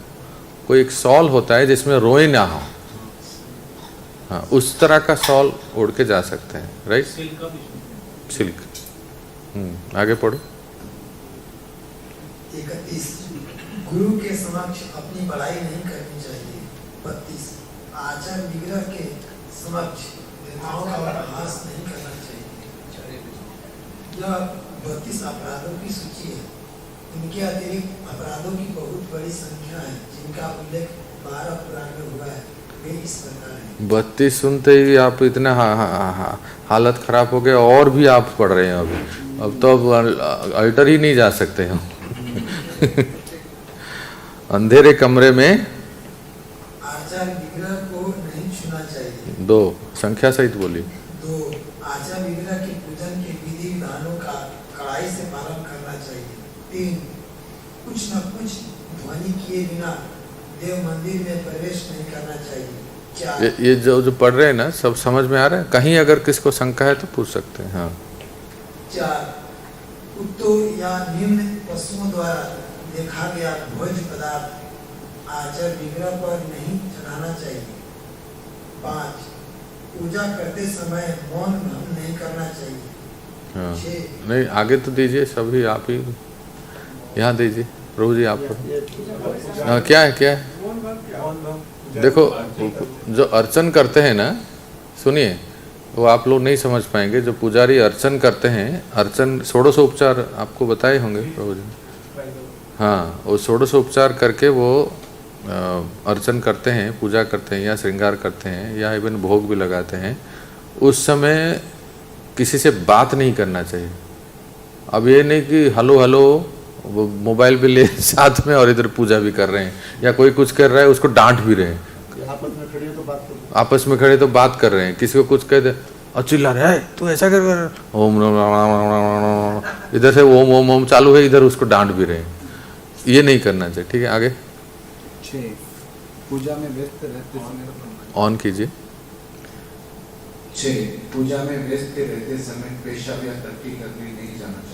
कोई एक शॉल होता है जिसमें रोए ना हो, हाँ उस तरह का शॉल ओढ़ के जा सकते हैं, राइट। सिल्क। आगे पढ़ो। 31 गुरु के समक्ष अपनी बड़ाई नहीं करनी चाहिए। 32 आचार विग्रह के समक्ष नेताओं का उपहास नहीं करना चाहिए। यह 32 अपराधों की सूची है। इनके अतिरिक्त अपराधों की बहुत बड़ी संख्या है जिनका उल्लेख 12 पुराण में हुआ है। वे इस प्रकार है। 32 सुनते ही आप इतना हालत खराब हो गया, और भी आप पढ़ रहे हैं अब तो अल्टर ही नहीं जा सकते हो। अंधेरे कमरे में आचार विग्रह को नहीं छूना चाहिए। 2 संख्या सहित बोली। 2 आचार विग्रह के पूजन के विधि विधानों का कड़ाई से पालन करना चाहिए। 3 कुछ न कुछ ध्वनि किए बिना देव मंदिर में प्रवेश नहीं करना चाहिए। 4 ये जो पढ़ रहे हैं ना, सब समझ में आ रहा है? कहीं अगर किसको शंका है तो पूछ सकते हैं। हाँ 4 कुत्तों या निम्न पशुओं द्वारा देखा गया भोज्य पदार्थ आचार विग्रह पर नहीं चढ़ाना चाहिए। 5, पूजा करते समय मौन भंग नहीं करना चाहिए। हाँ 6, नहीं आगे तो दीजिए, सभी आप ही यहाँ दीजिए प्रभु जी आप। हाँ क्या है देखो, जो अर्चन करते हैं ना, सुनिए, वो आप लोग नहीं समझ पाएंगे। जो पुजारी अर्चन करते हैं, अर्चन षोडशोपचार आपको बताए होंगे प्रभु जी। हाँ, वो षोडशोपचार करके वो अर्चन करते हैं, पूजा करते हैं या श्रृंगार करते हैं या इवन भोग भी लगाते हैं। उस समय किसी से बात नहीं करना चाहिए। अब ये नहीं कि हेलो हेलो वो मोबाइल भी ले साथ में और इधर पूजा भी कर रहे हैं, या कोई कुछ कर रहा है उसको डांट भी रहे हैं। आपस में खड़े तो बात कर रहे हैं, किसी को कुछ कह दे और चिल्ला रहे हैं तू ऐसा कर, ओम इधर से ओम ओम ओम चालू है, इधर उसको डांट भी रहे हैं। ये नहीं करना चाहिए। ठीक है आगे। 6, पूजा में व्यस्त रहते समय ऑन कीजिए। 6, पूजा में व्यस्त रहते समय पेशाब या टट्टी करने नहीं जाना चाहिए।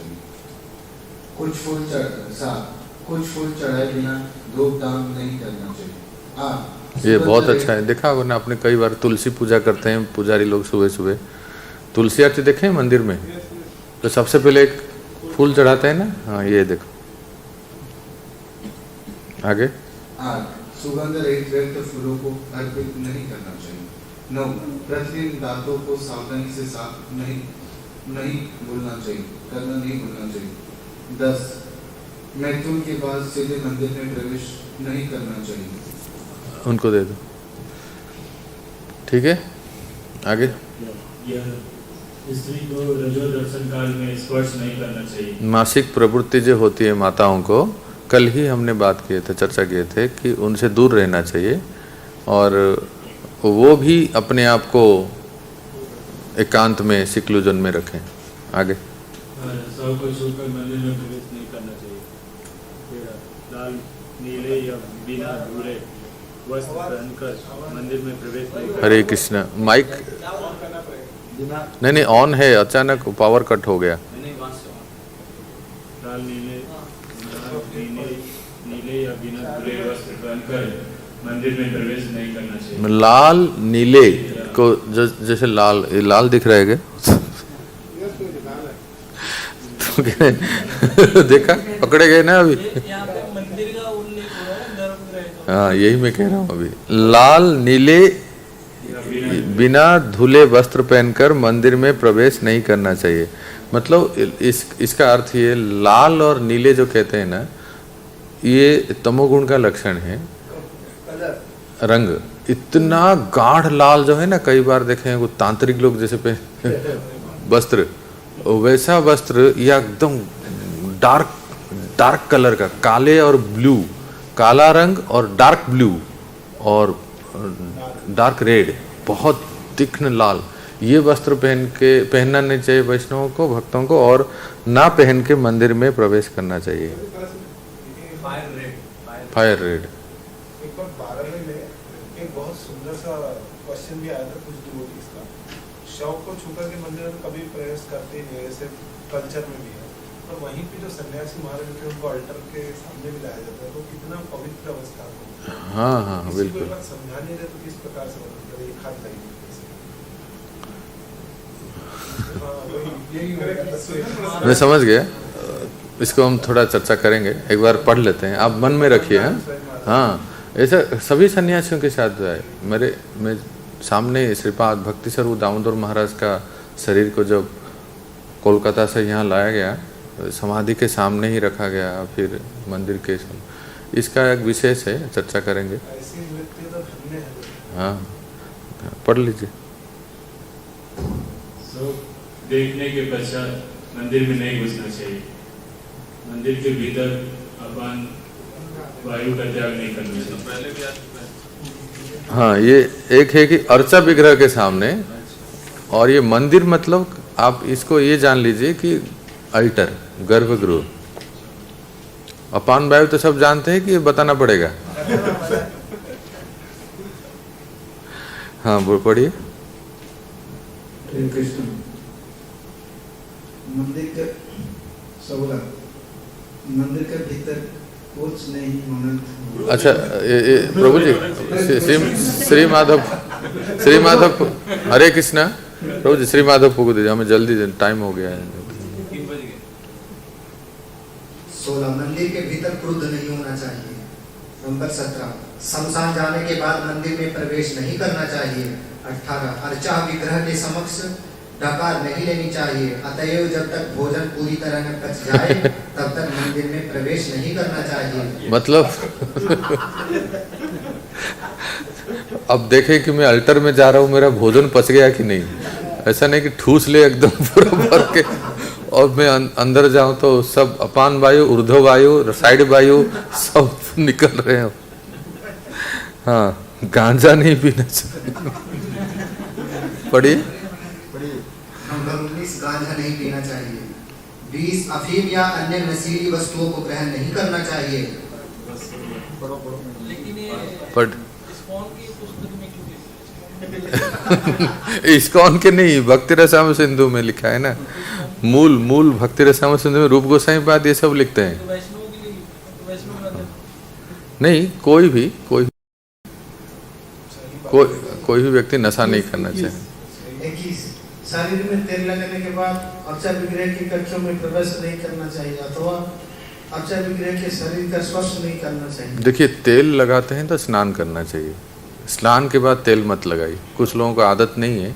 कुछ फूल चढ़ाए बिना धूप दान नहीं करना चाहिए। 8, ये बहुत अच्छा है, देखा होगा ना आपने, कई बार तुलसी पूजा करते हैं पुजारी लोग सुबह सुबह, तुलसी आरती देखे हैं मंदिर में, तो सबसे पहले एक फूल चढ़ाते हैं ना। हाँ ये देखो आगे। 8, सुगंध रहित व्यक्त फूलों को अर्पित नहीं करना चाहिए। 9, प्रतिदिन दांतों को सावधानी से साफ नहीं भूलना चाहिए, करना नहीं भूलना चाहिए। 10, मैथुन के बाद सीधे मंदिर में प्रवेश नहीं करना चाहिए। उनको दे दो। ठीक है आगे। स्त्री को रजो दर्शन काल में स्पर्श नहीं करना चाहिए। मासिक प्रवृत्ति जो होती है माताओं को, कल ही हमने बात किए थे, चर्चा किए थे कि उनसे दूर रहना चाहिए, और वो भी अपने आप को एकांत में सिक्लूजन में रखें। आगे। सौ को छूकर मंदिर में प्रवेश नहीं करना चाहिए। लाल नीले या बिना धुले वस्त्र पहनकर मंदिर में प्रवेश नहीं करना। हरे कृष्णा। माइक नहीं ऑन है, अचानक पावर कट हो गया। लाल नीले या बिना धुले वस्त्र पहनकर मंदिर में प्रवेश नहीं करना चाहिए। लाल नीले को जैसे लाल दिख रहा है क्या? देखा, पकड़े गए ना अभी। हाँ यही मैं कह रहा हूँ अभी। लाल नीले बिना धुले वस्त्र पहनकर मंदिर में प्रवेश नहीं करना चाहिए। मतलब इसका अर्थ ये, लाल और नीले जो कहते हैं ना, ये तमोगुण का लक्षण है। रंग इतना गाढ़ लाल जो है ना, कई बार देखे हैं वो तांत्रिक लोग जैसे पे वस्त्र, वैसा वस्त्र या एकदम डार्क कलर का, काले और ब्लू, काला रंग और डार्क ब्लू और डार्क रेड, बहुत तीक्ष्ण लाल, ये वस्त्र पहनना नहीं चाहिए वैष्णवों को, भक्तों को, और ना पहन के मंदिर में प्रवेश करना चाहिए। Fire red. एक बार 12 में एक बहुत सुंदर सा क्वेश्चन भी आया था कुछ डिवोटीज का, शव को छूकर के मंदिर में कभी प्रवेश करते ही नहीं, ऐसे कल्चर में भी है। और वहीं पे जो सन्यासी महाराज थे उनको अल्टर के सामने भी लाया जाता है, तो कितना पवित्र अवस्था है। हाँ बिल्कुल। समझा नहीं रहे तो किस प्रकार से एक हाथ लाइए। मैं समझ गया, इसको हम थोड़ा चर्चा करेंगे, एक बार पढ़ लेते हैं, आप मन में रखिए। हाँ ऐसा सभी सन्यासियों के साथ जो है, मैं सामने श्रीपाद भक्ति स्वरूप दामोदर महाराज का शरीर को जब कोलकाता से यहाँ लाया गया, समाधि के सामने ही रखा गया, फिर मंदिर के सामने, इसका एक विशेष है, चर्चा करेंगे। हाँ पढ़ लीजिए। देखने के पश्चात मंदिर में नहीं घुसना चाहिए। मंदिर के भीतर अपान वायु का त्याग नहीं करना चाहिए। हाँ ये एक है कि अर्चा विग्रह के सामने, और ये मंदिर मतलब आप इसको ये जान लीजिए कि अल्टर, गर्भगृह। अपान वायु तो सब जानते हैं कि ये बताना पड़ेगा। हाँ वो पढ़िए। कृष्ण मंदिर के भीतर कुछ नहीं मनंत। अच्छा प्रभु जी, श्री माधव हरे कृष्णा। प्रभु जी श्री माधव को दीजिए, हमें जल्दी टाइम हो गया है। 16 मंदिर के भीतर क्रोध नहीं होना चाहिए। नंबर 17 शमशान जाने के बाद मंदिर में प्रवेश नहीं करना चाहिए। 18 अर्चा विग्रह के समक्ष डकार नहीं लेनी चाहिए। अतएव जब तक भोजन पूरी तरह न पच जाए तब तक मंदिर में प्रवेश नहीं करना चाहिए। मतलब अब देखें कि मैं अल्टर में जा रहा हूँ, मेरा भोजन पच गया कि नहीं। ऐसा नहीं कि ठूस ले एकदम पूरा भर के और मैं अंदर जाऊं तो सब अपान वायु, ऊर्ध्व वायु, साइड वायु सब निकल रहे हैं। हाँ, गांजा नहीं पीना चाहिए। पढ़िए। नंबर 19 गांजा नहीं पीना चाहिए। 20 अफीम या अन्य नशीली वस्तुओं को ग्रहण नहीं करना चाहिए। इस्कॉन के नहीं, भक्ति रसायन सिंधु में लिखा है ना। मूल भक्ति रसायन सिंधु में रूप गोसाई पाद ये सब लिखते हैं। नहीं, कोई भी व्यक्ति नशा नहीं करना चाहिए। 21 शरीर में तेल लगाने के बाद अर्चा विग्रह की कक्षों में प्रवेश नहीं करना चाहिए अथवा अर्चा विग्रह के शरीर का स्पर्श नहीं करना चाहिए। देखिए, तेल लगाते हैं तो स्नान करना चाहिए। स्नान के बाद तेल मत लगाइए। कुछ लोगों को आदत नहीं है।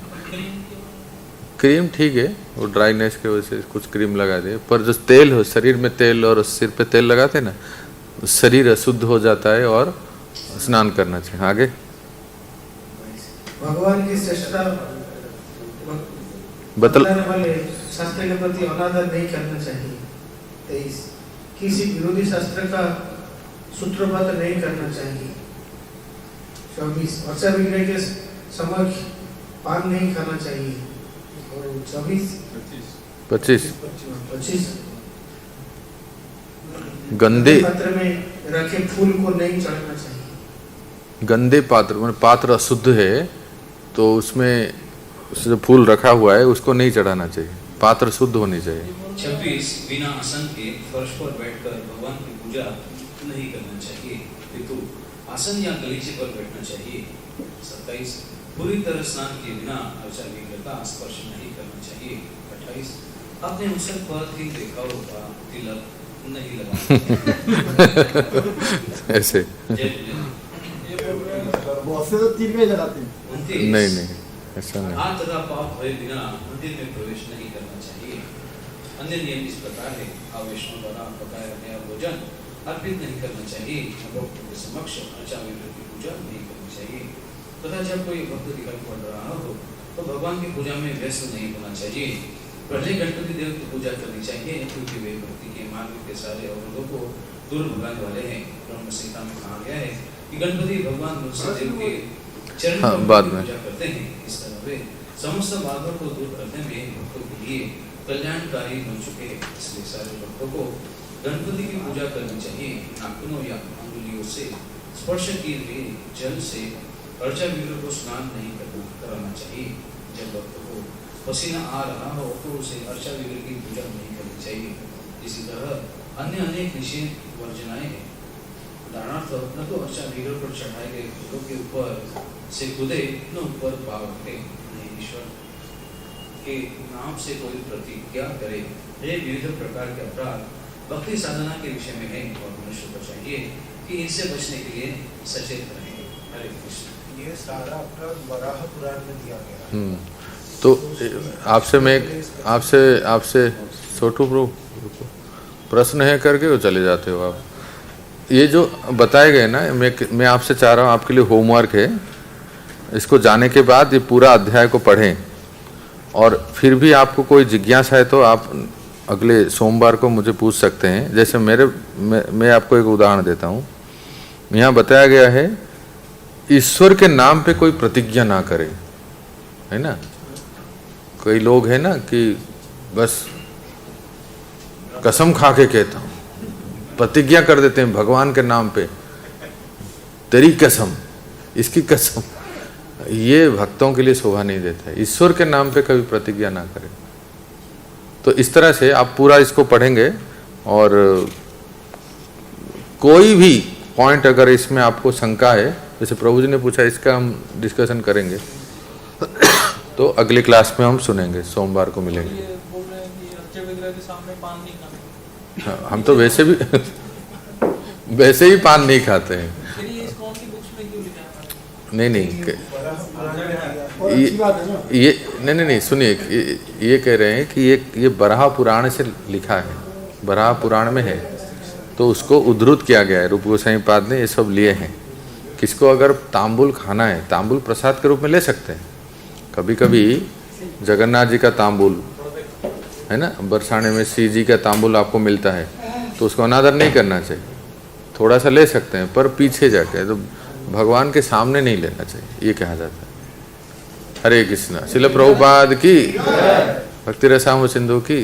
क्रीम ठीक है, वो ड्राइनेस की वजह से कुछ क्रीम लगा दे, पर जो तेल हो, शरीर में तेल और सिर पे तेल लगाते हैं ना, शरीर अशुद्ध हो जाता है और स्नान करना चाहिए। आगे भगवान की श्रेष्ठता वाले शास्त्र के प्रति अनादर नहीं करना चाहिए। 23 किसी विरोधी शास्त्र का सूत्रबद्ध नहीं करना चाहिए। 24 अर्चा विग्रह के समक्ष पान नहीं करना चाहिए। और 25 गंदे पात्र में रखे फूल को नहीं चढ़ाना चाहिए। गंदे पात्र अशुद्ध है तो उसमें जो फूल रखा हुआ है उसको नहीं चढ़ाना चाहिए। पात्र शुद्ध होनी चाहिए। 26 बिना आसन के फर्श पर बैठकर भगवान की पूजा नहीं करना चाहिए, किंतु आसन या गलीचे पर बैठना चाहिए। 27 पूरी तरह स्नान किए बिना अर्चा विग्रह का स्पर्श नहीं करना चाहिए। 28 अपने मुसल पर 3 रेखाओं का तिलक नहीं लगाना ऐसे नहीं, ऐसा नहीं। हाथ तथा पाँव धोए बिना मंदिर में प्रवेश नहीं करना चाहिए। अन्य नियम इस प्रकार है। वैष्णव द्वारा पकाए रखे भोजन अर्पित नहीं करना चाहिए। भक्तों के समक्ष अर्चा विग्रह की पूजा नहीं करनी चाहिए। तथा जब कोई भक्त दिखाई पड़ रहा हो तो भगवान की पूजा में व्यस्त नहीं होना चाहिए। प्रत्येक गणपति देव की पूजा करनी चाहिए, क्योंकि वे भक्ति के मार्ग के सारे अवरोधों को दूर भगाने वाले हैं। ब्रह्म संहिता में कहा गया है कि गणपति भगवान देव के चरण की पूजा करते हैं। इस तरह वे समस्त बाधाओं को दूर करने में भक्तों के लिए कल्याणकारी बन चुके हैं। इसलिए सारे भक्तों को गणपति की पूजा करनी चाहिए। नाखूनों या अंगुलियों से स्पर्श किए हुए जल से अर्चा विग्रह को स्नान नहीं कराना चाहिए। जब भक्त को पसीना आ रहा हो तो उसे अर्चा विग्रह की पूजा नहीं करनी चाहिए। इसी तरह अन्य अनेक निषेध वर्जनाएं हैं। उदाहरणार्थ न तो अर्चा विग्रह पर चढ़ाए गए फूलों के ऊपर से कूदे, न ऊपर पाव रखे, न ईश्वर के नाम से कोई प्रतिज्ञा करे। ये विविध प्रकार के अपराध भक्ति साधना के विषय में है और मनुष्य को चाहिए कि इनसे बचने के लिए सचेत रहे। हरे कृष्ण। ये सारा अपराध वराह पुराण में दिया गया है। तो आपसे छोटू प्रश्न है करके वो चले जाते हो आप। ये जो बताए गए ना, मैं आपसे चाह रहा हूँ, आपके लिए होमवर्क है। इसको जाने के बाद ये पूरा अध्याय को पढ़ें और फिर भी आपको कोई जिज्ञासा है तो आप अगले सोमवार को मुझे पूछ सकते हैं। जैसे मैं आपको एक उदाहरण देता हूँ। यहाँ बताया गया है ईश्वर के नाम पे कोई प्रतिज्ञा ना करे, है ना। कई लोग हैं ना कि बस कसम खा के कहता हूँ, प्रतिज्ञा कर देते हैं भगवान के नाम पे, तेरी कसम, इसकी कसम। ये भक्तों के लिए शोभा नहीं देता है। ईश्वर के नाम पे कभी प्रतिज्ञा ना करें। तो इस तरह से आप पूरा इसको पढ़ेंगे और कोई भी पॉइंट अगर इसमें आपको शंका है, जैसे प्रभु जी ने पूछा, इसका हम डिस्कशन करेंगे तो अगली क्लास में हम सुनेंगे, सोमवार को मिलेंगे। ये बोल रहे हैं कि अर्चे विग्रह के सामने पान नहीं खाना। हाँ, हम तो वैसे भी वैसे ही पान नहीं खाते हैं। फिर ये इस कौन की बुक्स में क्यों लिखा है? नहीं नहीं सुनिए, ये कह रहे हैं कि ये बराह पुराण से लिखा है, बराह पुराण में है, तो उसको उद्धृत किया गया है। रूप गोस्वामी पाद ने ये सब लिए हैं। किसको अगर तांबुल खाना है, तांबुल प्रसाद के रूप में ले सकते हैं। कभी कभी जगन्नाथ जी का तांबुल है ना, बरसाने में श्री जी का तांबुल आपको मिलता है, तो उसको अनादर नहीं करना चाहिए। थोड़ा सा ले सकते हैं, पर पीछे जाके, तो भगवान के सामने नहीं लेना चाहिए, ये कहा जाता है। हरे कृष्णा। श्रील प्रभुपाद की, भक्ति रसामृत सिंधु की।